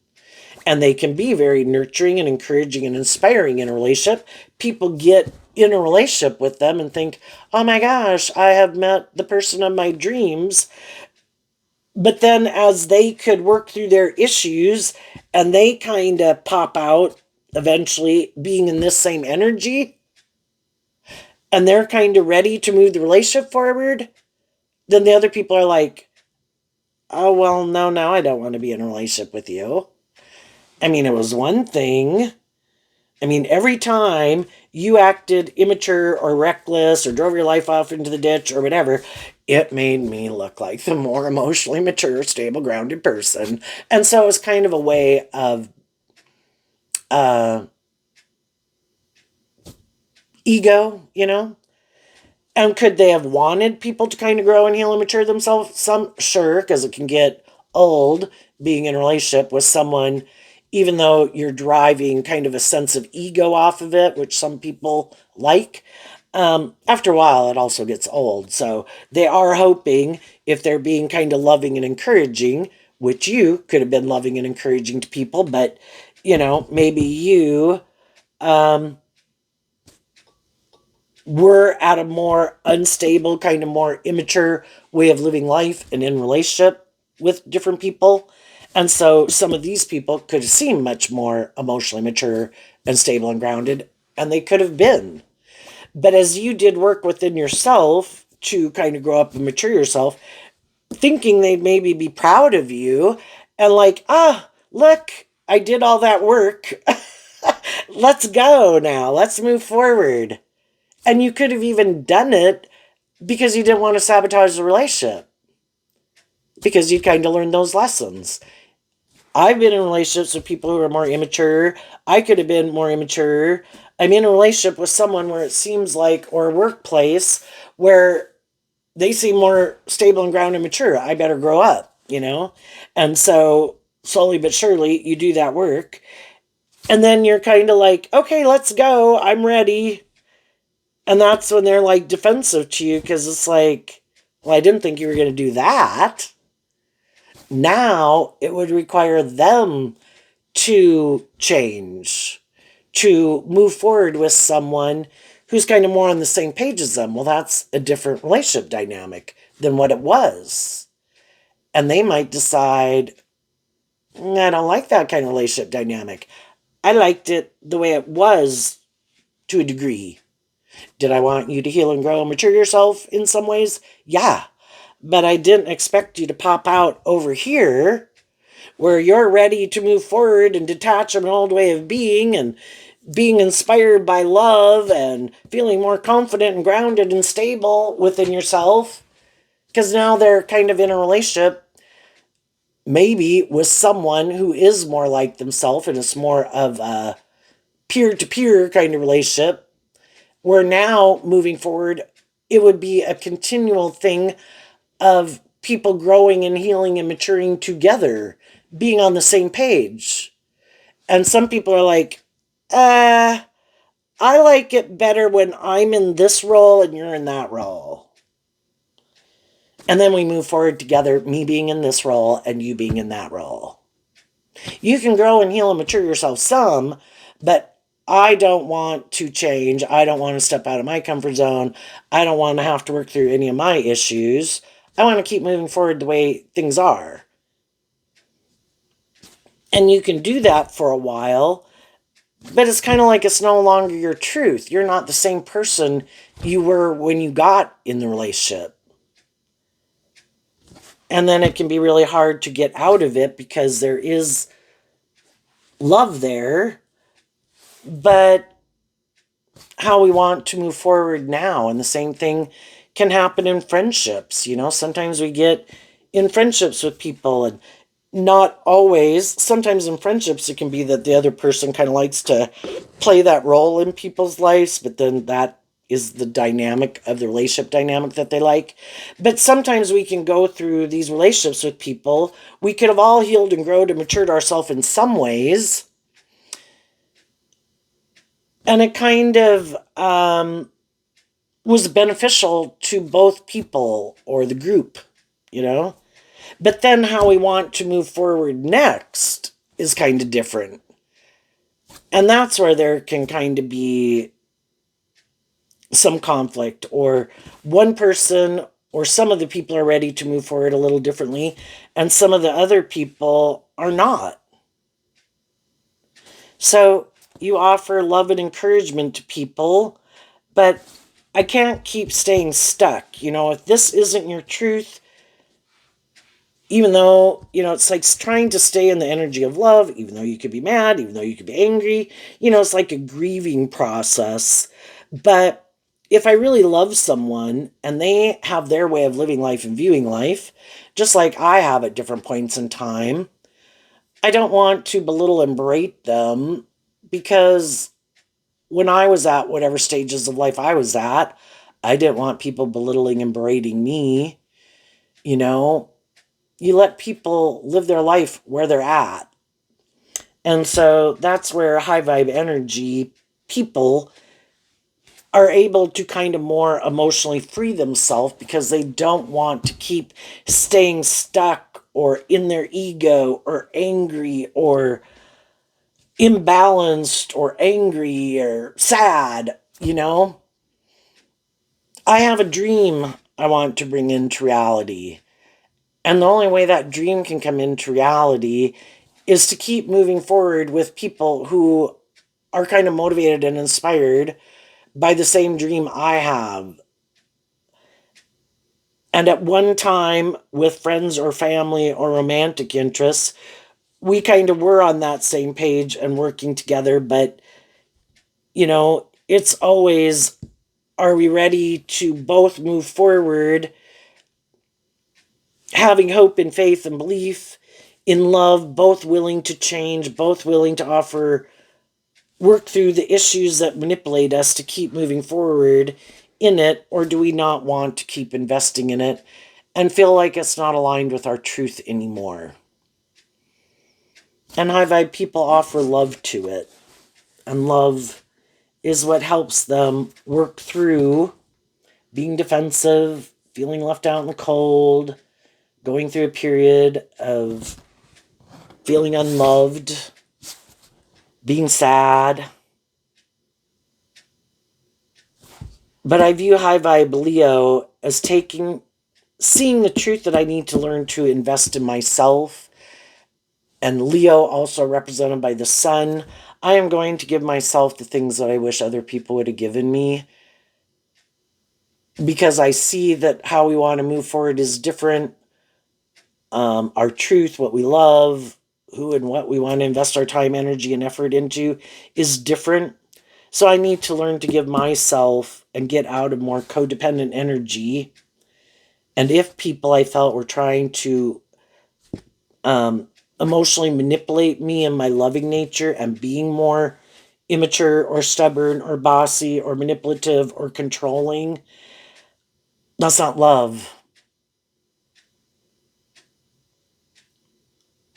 and they can be very nurturing and encouraging and inspiring in a relationship. People get in a relationship with them and think, oh my gosh, I have met the person of my dreams. But then as they could work through their issues and they kind of pop out eventually being in this same energy and they're kind of ready to move the relationship forward, then the other people are like, oh, well, no, I don't want to be in a relationship with you. I mean, it was one thing. I mean, every time you acted immature or reckless or drove your life off into the ditch or whatever, it made me look like the more emotionally mature, stable, grounded person. And so it was kind of a way of uh, ego, you know? And could they have wanted people to kind of grow and heal and mature themselves? Some, sure, because it can get old being in a relationship with someone, even though you're driving kind of a sense of ego off of it, which some people like. After a while, it also gets old. So they are hoping if they're being kind of loving and encouraging, which you could have been loving and encouraging to people, but you know, maybe you um, we're at a more unstable, kind of more immature way of living life and in relationship with different people. And so some of these people could seem much more emotionally mature and stable and grounded, and they could have been. But as you did work within yourself to kind of grow up and mature yourself, thinking they'd maybe be proud of you and like, look, I did all that work. Let's go now. Let's move forward. And you could have even done it because you didn't want to sabotage the relationship. Because you kind of learned those lessons. I've been in relationships with people who are more immature. I could have been more immature. I'm in a relationship with someone where it seems like, or a workplace where they seem more stable and grounded and mature. I better grow up, you know? And so slowly but surely you do that work. And then you're kind of like, okay, let's go. I'm ready. And that's when they're like defensive to you because it's like, well, I didn't think you were going to do that. Now it would require them to change, to move forward with someone who's kind of more on the same page as them. Well, that's a different relationship dynamic than what it was. And they might decide, I don't like that kind of relationship dynamic. I liked it the way it was to a degree. Did I want you to heal and grow and mature yourself in some ways? Yeah. But I didn't expect you to pop out over here where you're ready to move forward and detach from an old way of being and being inspired by love and feeling more confident and grounded and stable within yourself. Because now they're kind of in a relationship, maybe with someone who is more like themselves and it's more of a peer to peer kind of relationship. Where now moving forward, it would be a continual thing of people growing and healing and maturing together, being on the same page. And some people are like, I like it better when I'm in this role and you're in that role. And then we move forward together, me being in this role and you being in that role. You can grow and heal and mature yourself some, but I don't want to change. I don't want to step out of my comfort zone. I don't want to have to work through any of my issues. I want to keep moving forward the way things are. And you can do that for a while, but it's kind of like it's no longer your truth. You're not the same person you were when you got in the relationship. And then it can be really hard to get out of it because there is love there, but how we want to move forward now. And the same thing can happen in friendships. Sometimes we get in friendships with people, and not always. Sometimes in friendships, it can be that the other person kind of likes to play that role in people's lives, but then that is the dynamic of the relationship dynamic that they like. But sometimes we can go through these relationships with people. We could have all healed and grown and matured ourselves in some ways. And it kind of was beneficial to both people or the group, you know? But then how we want to move forward next is kind of different. And that's where there can kind of be some conflict, or one person or some of the people are ready to move forward a little differently, and some of the other people are not. So you offer love and encouragement to people, but I can't keep staying stuck. If this isn't your truth, even though, it's like trying to stay in the energy of love, even though you could be mad, even though you could be angry, it's like a grieving process. But if I really love someone and they have their way of living life and viewing life, just like I have at different points in time, I don't want to belittle and berate them, because when I was at whatever stages of life I was at, I didn't want people belittling and berating me. You let people live their life where they're at. And so that's where high vibe energy people are able to kind of more emotionally free themselves, because they don't want to keep staying stuck or in their ego or angry or imbalanced or angry or sad. I have a dream I want to bring into reality. And the only way that dream can come into reality is to keep moving forward with people who are kind of motivated and inspired by the same dream I have. And at one time, with friends or family or romantic interests, we kind of were on that same page and working together. But, it's always, are we ready to both move forward, having hope and faith and belief in love, both willing to change, both willing to work through the issues that manipulate us to keep moving forward in it? Or do we not want to keep investing in it and feel like it's not aligned with our truth anymore? And high vibe people offer love to it. And love is what helps them work through being defensive, feeling left out in the cold, going through a period of feeling unloved, being sad. But I view high vibe Leo as seeing the truth that I need to learn to invest in myself. And Leo, also represented by the sun, I am going to give myself the things that I wish other people would have given me, because I see that how we want to move forward is different. Our truth, what we love, who and what we want to invest our time, energy, and effort into is different. So I need to learn to give myself and get out of more codependent energy. And if people I felt were trying to emotionally manipulate me and my loving nature and being more immature or stubborn or bossy or manipulative or controlling, that's not love.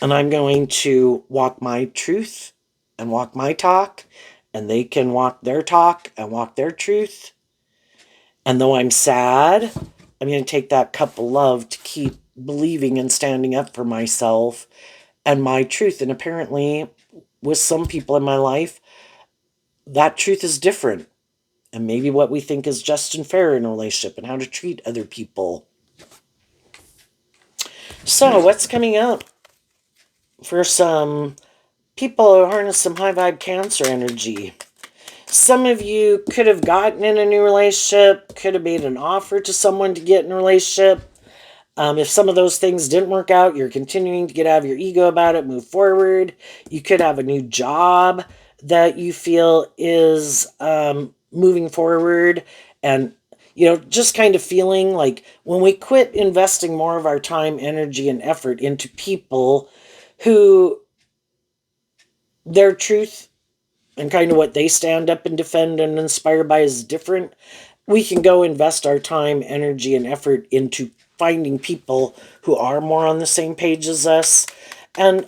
And I'm going to walk my truth and walk my talk, and they can walk their talk and walk their truth. And though I'm sad, I'm going to take that cup of love to keep believing and standing up for myself and my truth. And apparently, with some people in my life, that truth is different. And maybe what we think is just and fair in a relationship and how to treat other people. So, what's coming up for some people who harness some high vibe Cancer energy? Some of you could have gotten in a new relationship, could have made an offer to someone to get in a relationship. If some of those things didn't work out, you're continuing to get out of your ego about it, move forward. You could have a new job that you feel is moving forward. And, just kind of feeling like when we quit investing more of our time, energy, and effort into people who their truth and kind of what they stand up and defend and inspire by is different, we can go invest our time, energy, and effort into finding people who are more on the same page as us and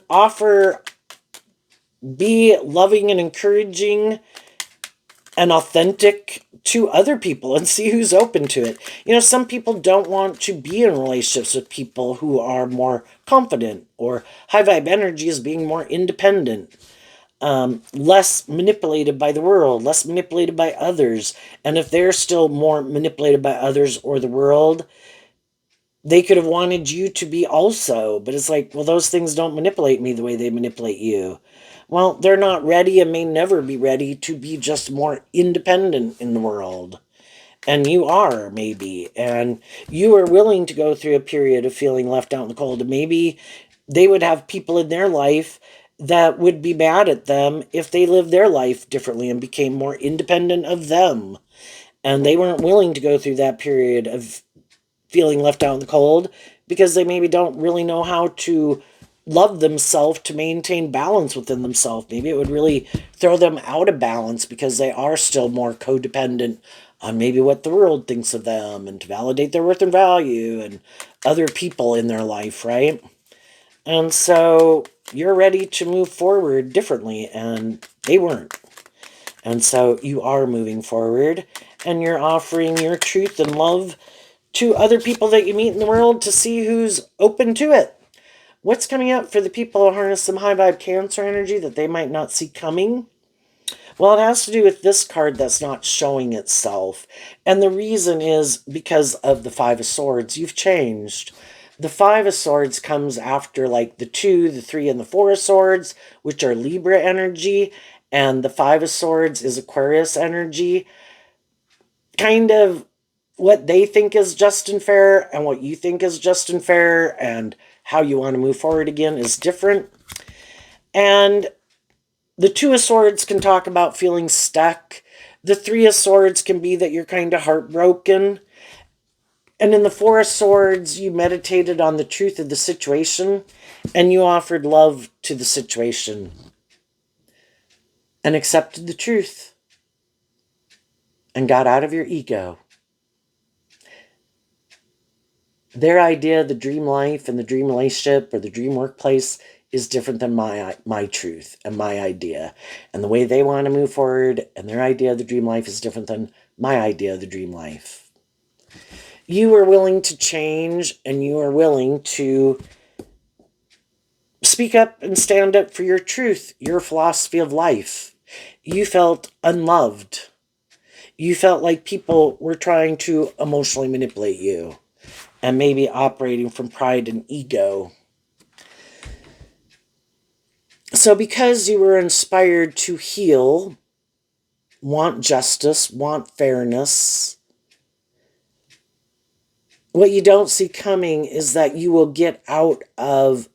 be loving and encouraging and authentic to other people and see who's open to it. Some people don't want to be in relationships with people who are more confident, or high vibe energy is being more independent, less manipulated by the world, less manipulated by others. And if they're still more manipulated by others or the world, they could have wanted you to be also. But it's like, well, those things don't manipulate me the way they manipulate you. Well, they're not ready and may never be ready to be just more independent in the world. And you are, maybe. And you are willing to go through a period of feeling left out in the cold. And maybe they would have people in their life that would be mad at them if they lived their life differently and became more independent of them. And they weren't willing to go through that period of feeling left out in the cold because they maybe don't really know how to love themselves to maintain balance within themselves. Maybe it would really throw them out of balance because they are still more codependent on maybe what the world thinks of them and to validate their worth and value and other people in their life, right? And so you're ready to move forward differently, and they weren't. And so you are moving forward, and you're offering your truth and love to other people that you meet in the world to see who's open to it. What's coming up for the people who harness some high vibe Cancer energy that they might not see coming? Well, it has to do with this card that's not showing itself. And the reason is because of the Five of Swords. You've changed. The Five of Swords comes after like the 2, the 3, and the 4 of Swords, which are Libra energy. And the Five of Swords is Aquarius energy. Kind of what they think is just and fair and what you think is just and fair and how you want to move forward again is different. And the 2 of Swords can talk about feeling stuck. The 3 of Swords can be that you're kind of heartbroken. And in the 4 of Swords, you meditated on the truth of the situation and you offered love to the situation and accepted the truth and got out of your ego. Their idea of the dream life and the dream relationship or the dream workplace is different than my truth and my idea. And the way they want to move forward and their idea of the dream life is different than my idea of the dream life. You are willing to change, and you are willing to speak up and stand up for your truth, your philosophy of life. You felt unloved. You felt like people were trying to emotionally manipulate you and maybe operating from pride and ego. So because you were inspired to heal, want justice, want fairness, what you don't see coming is that you will get out of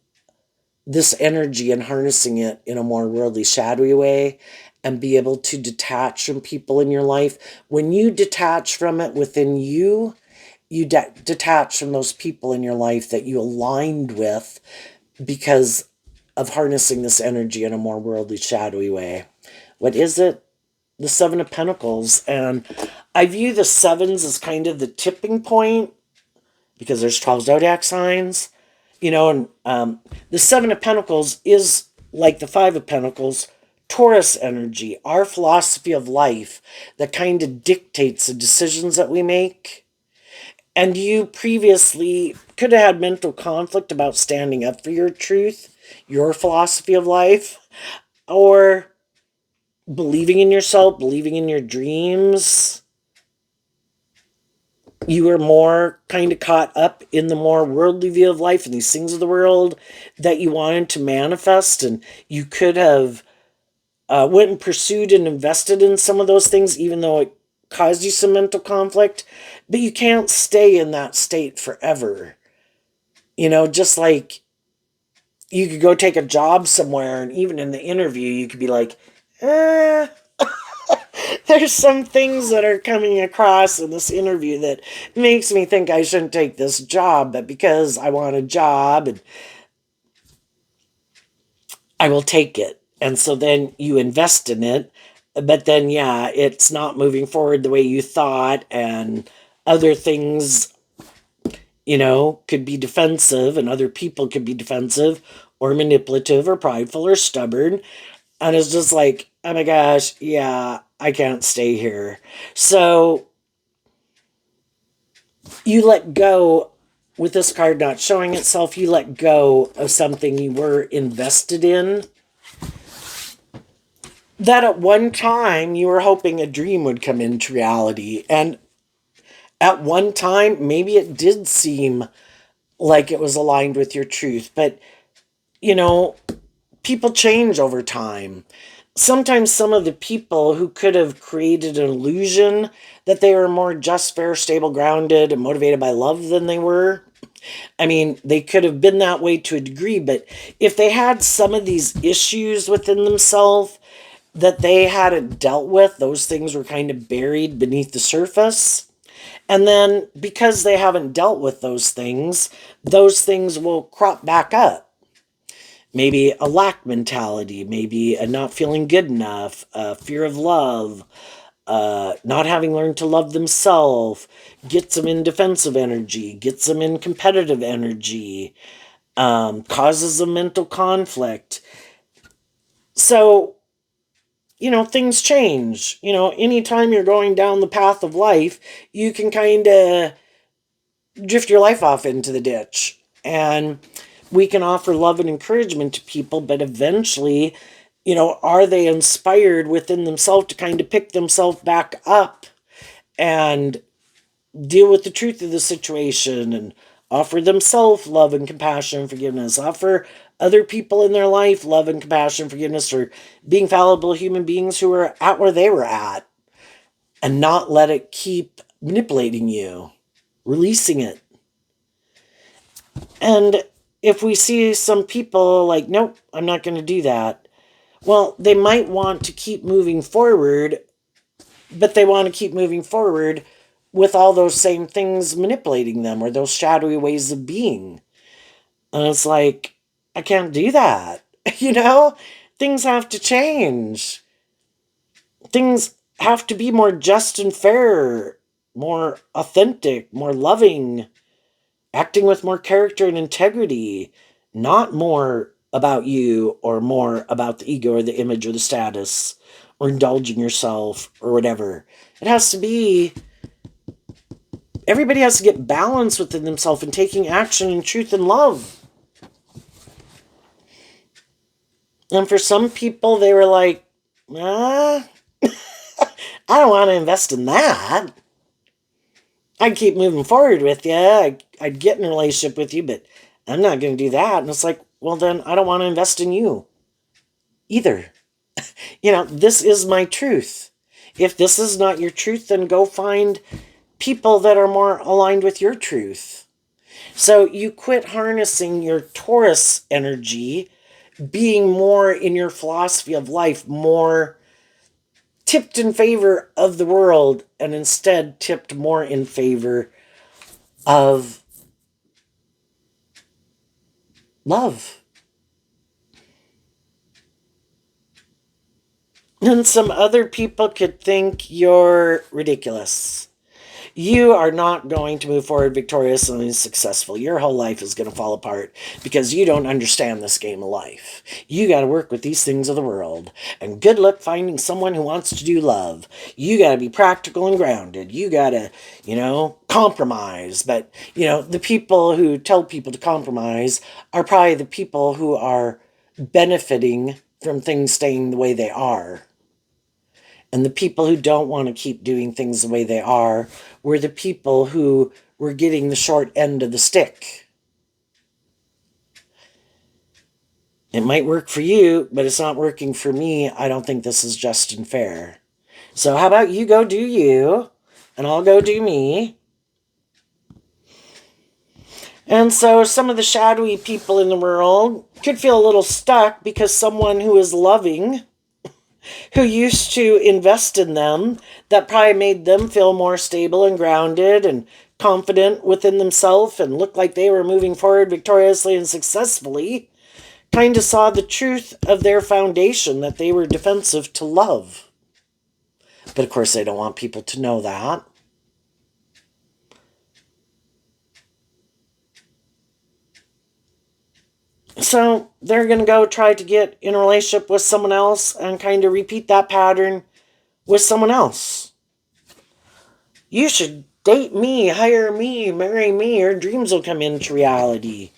this energy and harnessing it in a more worldly, shadowy way and be able to detach from people in your life. When you detach from it within you, you detach from those people in your life that you aligned with because of harnessing this energy in a more worldly, shadowy way. What is it? The 7 of Pentacles. And I view the 7s as kind of the tipping point because there's 12 zodiac signs. And the 7 of Pentacles is like the 5 of Pentacles, Taurus energy, our philosophy of life that kind of dictates the decisions that we make. And you previously could have had mental conflict about standing up for your truth, your philosophy of life, or believing in yourself, believing in your dreams. You were more kind of caught up in the more worldly view of life and these things of the world that you wanted to manifest, and you could have went and pursued and invested in some of those things, even though it caused you some mental conflict. But you can't stay in that state forever. Just like you could go take a job somewhere, and even in the interview, you could be like, eh, there's some things that are coming across in this interview that makes me think I shouldn't take this job, but because I want a job, and I will take it. And so then you invest in it, but then, yeah, it's not moving forward the way you thought, and other things, could be defensive, and other people could be defensive or manipulative or prideful or stubborn. And it's just like, oh my gosh, yeah, I can't stay here. So you let go with this card not showing itself, you let go of something you were invested in, that at one time you were hoping a dream would come into reality. And at one time, maybe it did seem like it was aligned with your truth. But, you know, people change over time. Sometimes some of the people who could have created an illusion that they were more just, fair, stable, grounded, and motivated by love than they were. I mean, they could have been that way to a degree, but if they had some of these issues within themselves that they hadn't dealt with, those things were kind of buried beneath the surface. And then because they haven't dealt with those things will crop back up. Maybe a lack mentality, maybe a not feeling good enough, a fear of love, not having learned to love themselves, gets them in defensive energy, gets them in competitive energy, causes a mental conflict. So, things change. Anytime you're going down the path of life, you can kind of drift your life off into the ditch. And we can offer love and encouragement to people, but eventually, are they inspired within themselves to kind of pick themselves back up and deal with the truth of the situation and offer themselves love and compassion and forgiveness, offer other people in their life love and compassion and forgiveness for being fallible human beings who are at where they were at, and not let it keep manipulating you, releasing it. And if we see some people like, nope, I'm not going to do that, well, they might want to keep moving forward, but they want to keep moving forward with all those same things manipulating them, or those shadowy ways of being. And it's like, I can't do that. Things have to change. Things have to be more just and fair, more authentic, more loving, acting with more character and integrity, not more about you or more about the ego or the image or the status or indulging yourself or whatever. It has to be, everybody has to get balance within themselves and taking action in truth and love. And for some people, they were like, I don't want to invest in that. I'd keep moving forward with you. I'd get in a relationship with you, but I'm not going to do that. And it's like, well, then I don't want to invest in you either. This is my truth. If this is not your truth, then go find people that are more aligned with your truth. So you quit harnessing your Taurus energy, being more in your philosophy of life, more tipped in favor of the world, and instead tipped more in favor of love. And some other people could think you're ridiculous. You are not going to move forward victorious and successful. Your whole life is going to fall apart because you don't understand this game of life. You got to work with these things of the world. And good luck finding someone who wants to do love. You got to be practical and grounded. You got to, compromise. But, the people who tell people to compromise are probably the people who are benefiting from things staying the way they are. And the people who don't want to keep doing things the way they are were the people who were getting the short end of the stick. It might work for you, but it's not working for me. I don't think this is just and fair. So how about you go do you, and I'll go do me. And so some of the shadowy people in the world could feel a little stuck because someone who is loving, who used to invest in them, that probably made them feel more stable and grounded and confident within themselves and looked like they were moving forward victoriously and successfully, kind of saw the truth of their foundation, that they were defensive to love. But of course, they don't want people to know that. So they're going to go try to get in a relationship with someone else and kind of repeat that pattern with someone else. You should date me, hire me, marry me, your dreams will come into reality.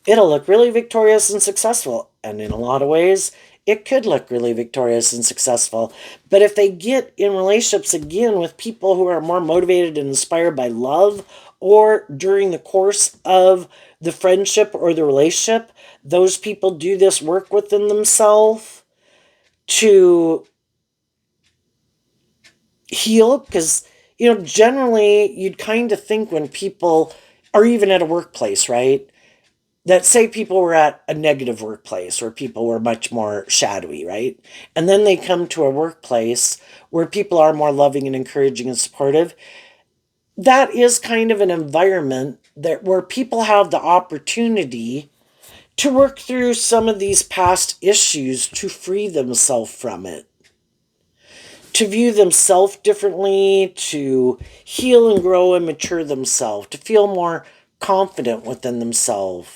It'll look really victorious and successful. And in a lot of ways, it could look really victorious and successful. But if they get in relationships again with people who are more motivated and inspired by love, or during the course of the friendship or the relationship, those people do this work within themselves to heal. Because, generally you'd kind of think when people are even at a workplace, right? That say people were at a negative workplace where people were much more shadowy, right? And then they come to a workplace where people are more loving and encouraging and supportive. That is kind of an environment that where people have the opportunity to work through some of these past issues to free themselves from it, to view themselves differently, to heal and grow and mature themselves, to feel more confident within themselves,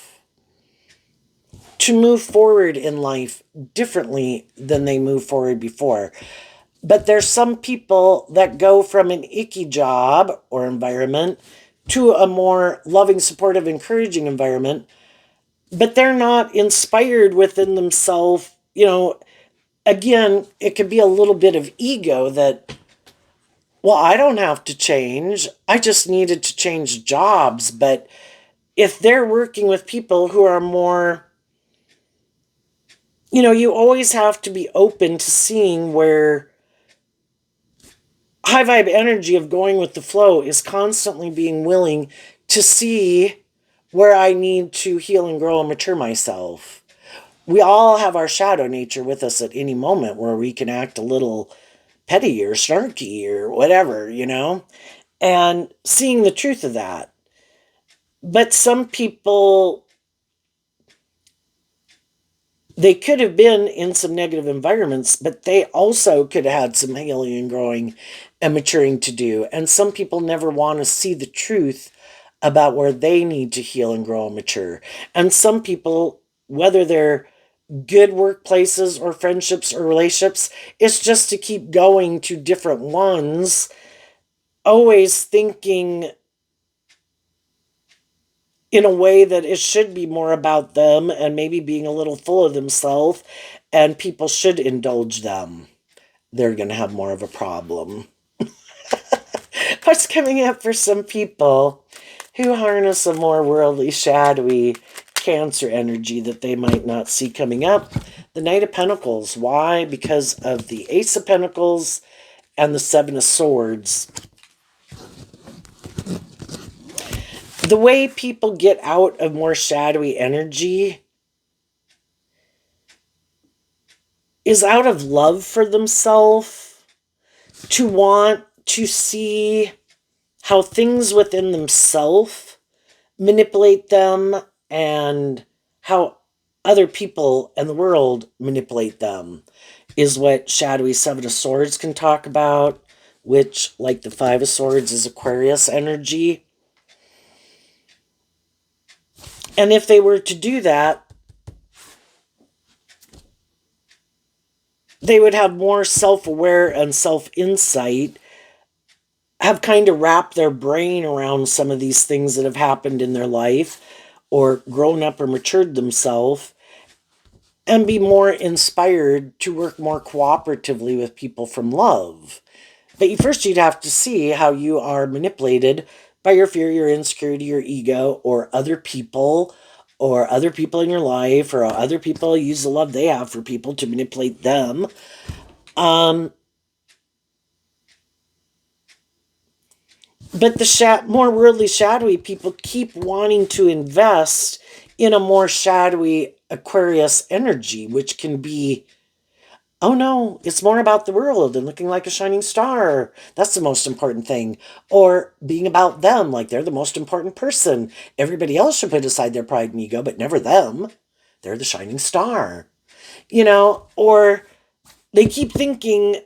to move forward in life differently than they moved forward before. But there's some people that go from an icky job or environment to a more loving, supportive, encouraging environment, but they're not inspired within themselves. Again, it could be a little bit of ego that, well, I don't have to change. I just needed to change jobs. But if they're working with people who are more, you always have to be open to seeing where high vibe energy of going with the flow is constantly being willing to see where I need to heal and grow and mature myself. We all have our shadow nature with us at any moment where we can act a little petty or snarky or whatever. And seeing the truth of that. But some people, they could have been in some negative environments, but they also could have had some healing and growing and maturing to do. And some people never want to see the truth about where they need to heal and grow and mature. And some people, whether they're good workplaces or friendships or relationships, it's just to keep going to different ones, always thinking in a way that it should be more about them and maybe being a little full of themselves, and people should indulge them. They're going to have more of a problem. What's coming up for some people who harness a more worldly, shadowy Cancer energy that they might not see coming up? The Knight of Pentacles. Why? Because of the Ace of Pentacles and the Seven of Swords. The way people get out of more shadowy energy is out of love for themselves, to want to see how things within themselves manipulate them and how other people and the world manipulate them, is what shadowy Seven of Swords can talk about, which, like the Five of Swords, is Aquarius energy. And if they were to do that, they would have more self-aware and self-insight, have kind of wrapped their brain around some of these things that have happened in their life, or grown up or matured themselves, and be more inspired to work more cooperatively with people from love. But first you'd have to see how you are manipulated by your fear, your insecurity, your ego, or other people in your life, or other people use the love they have for people to manipulate them. But the more worldly, shadowy people keep wanting to invest in a more shadowy Aquarius energy, which can be, oh no, it's more about the world and looking like a shining star. That's the most important thing. Or being about them, like they're the most important person. Everybody else should put aside their pride and ego, but never them. They're the shining star. Or they keep thinking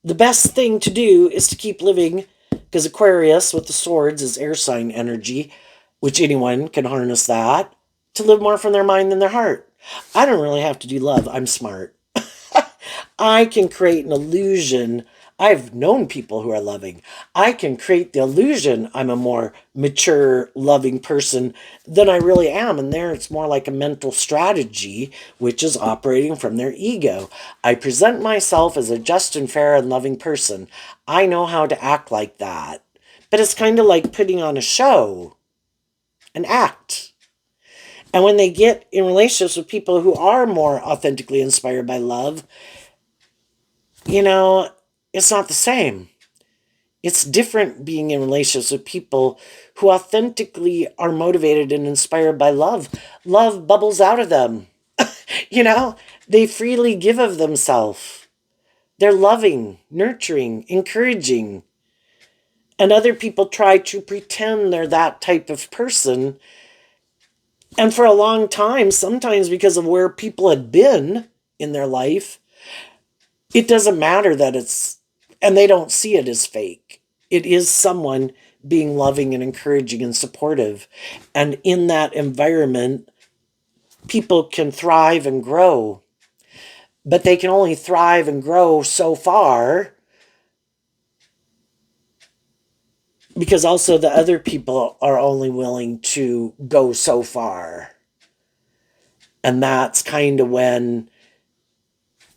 the best thing to do is to keep living, because Aquarius with the swords is air sign energy, which anyone can harness that, to live more from their mind than their heart. I don't really have to do love. I'm smart. I can create an illusion. I've known people who are loving. I can create the illusion I'm a more mature, loving person than I really am. And there it's more like a mental strategy, which is operating from their ego. I present myself as a just and fair and loving person. I know how to act like that. But it's kind of like putting on a show, an act. And when they get in relationships with people who are more authentically inspired by love, you know, it's not the same. It's different being in relationships with people who authentically are motivated and inspired by love. Love bubbles out of them. You know, they freely give of themselves. They're loving, nurturing, encouraging. And other people try to pretend they're that type of person. And for a long time, sometimes because of where people had been in their life, it doesn't matter that and they don't see it as fake. It is someone being loving and encouraging and supportive. And in that environment, people can thrive and grow. But they can only thrive and grow so far, because also the other people are only willing to go so far. And that's kind of when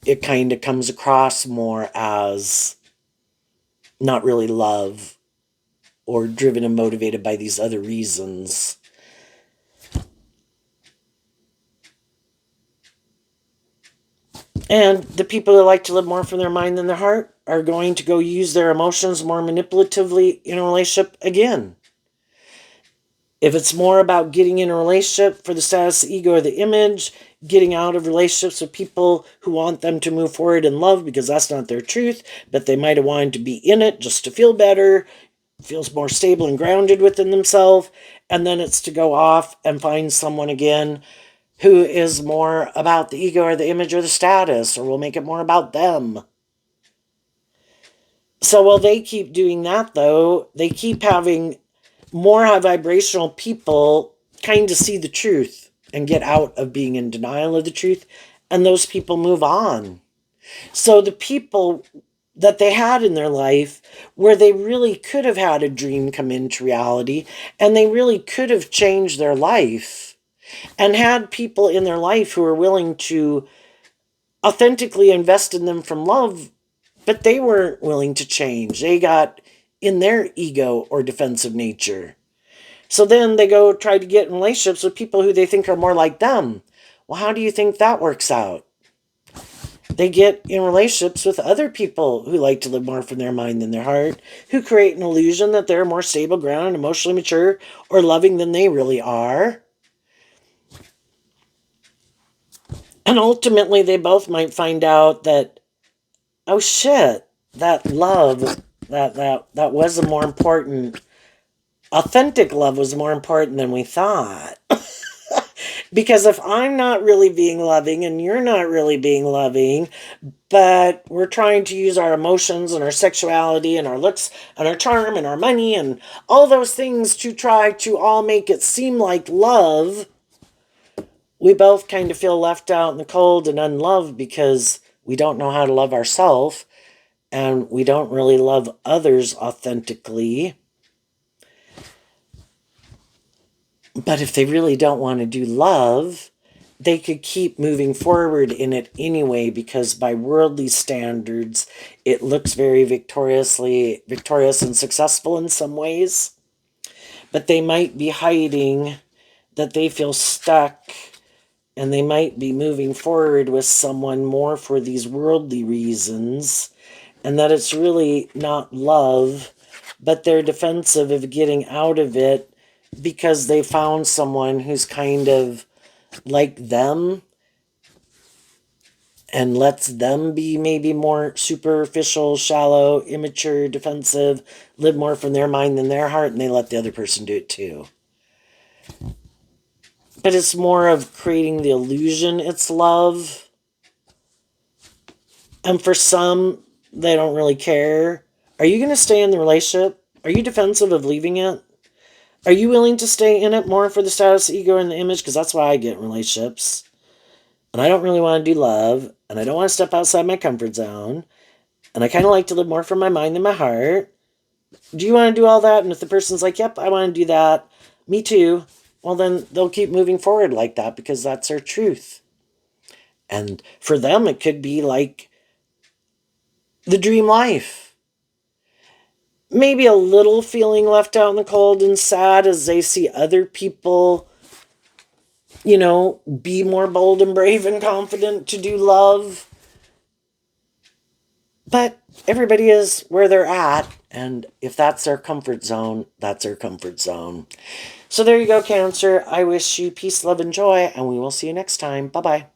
it kind of comes across more as not really love, or driven and motivated by these other reasons. And the people that like to live more from their mind than their heart are going to go use their emotions more manipulatively in a relationship again. If it's more about getting in a relationship for the status, the ego, or the image, getting out of relationships with people who want them to move forward in love because that's not their truth, but they might have wanted to be in it just to feel better, feels more stable and grounded within themselves, and then it's to go off and find someone again who is more about the ego or the image or the status, or will make it more about them. So while they keep doing that, though, they keep having more high vibrational people kind of see the truth and get out of being in denial of the truth, and those people move on. So the people that they had in their life where they really could have had a dream come into reality and they really could have changed their life and had people in their life who were willing to authentically invest in them from love, but they weren't willing to change. They got in their ego or defensive nature. So then they go try to get in relationships with people who they think are more like them. Well, how do you think that works out? They get in relationships with other people who like to live more from their mind than their heart, who create an illusion that they're more stable, grounded, emotionally mature, or loving than they really are. And ultimately, they both might find out that, oh shit, that love, that was a more important, authentic love was more important than we thought. Because if I'm not really being loving and you're not really being loving, but we're trying to use our emotions and our sexuality and our looks and our charm and our money and all those things to try to all make it seem like love, we both kind of feel left out in the cold and unloved because we don't know how to love ourselves and we don't really love others authentically. But if they really don't want to do love, they could keep moving forward in it anyway, because by worldly standards, it looks very victorious and successful in some ways. But they might be hiding that they feel stuck, and they might be moving forward with someone more for these worldly reasons, and that it's really not love, but they're defensive of getting out of it because they found someone who's kind of like them and lets them be maybe more superficial, shallow, immature, defensive, live more from their mind than their heart, and they let the other person do it too. But it's more of creating the illusion it's love. And for some, they don't really care. Are you going to stay in the relationship? Are you defensive of leaving it? Are you willing to stay in it more for the status, ego, and the image? Because that's why I get in relationships. And I don't really want to do love. And I don't want to step outside my comfort zone. And I kind of like to live more from my mind than my heart. Do you want to do all that? And if the person's like, yep, I want to do that. Me too. Well, then they'll keep moving forward like that because that's their truth. And for them, it could be like the dream life. Maybe a little feeling left out in the cold and sad as they see other people, be more bold and brave and confident to do love. But everybody is where they're at. And if that's their comfort zone, that's their comfort zone. So there you go, Cancer. I wish you peace, love, and joy. And we will see you next time. Bye-bye.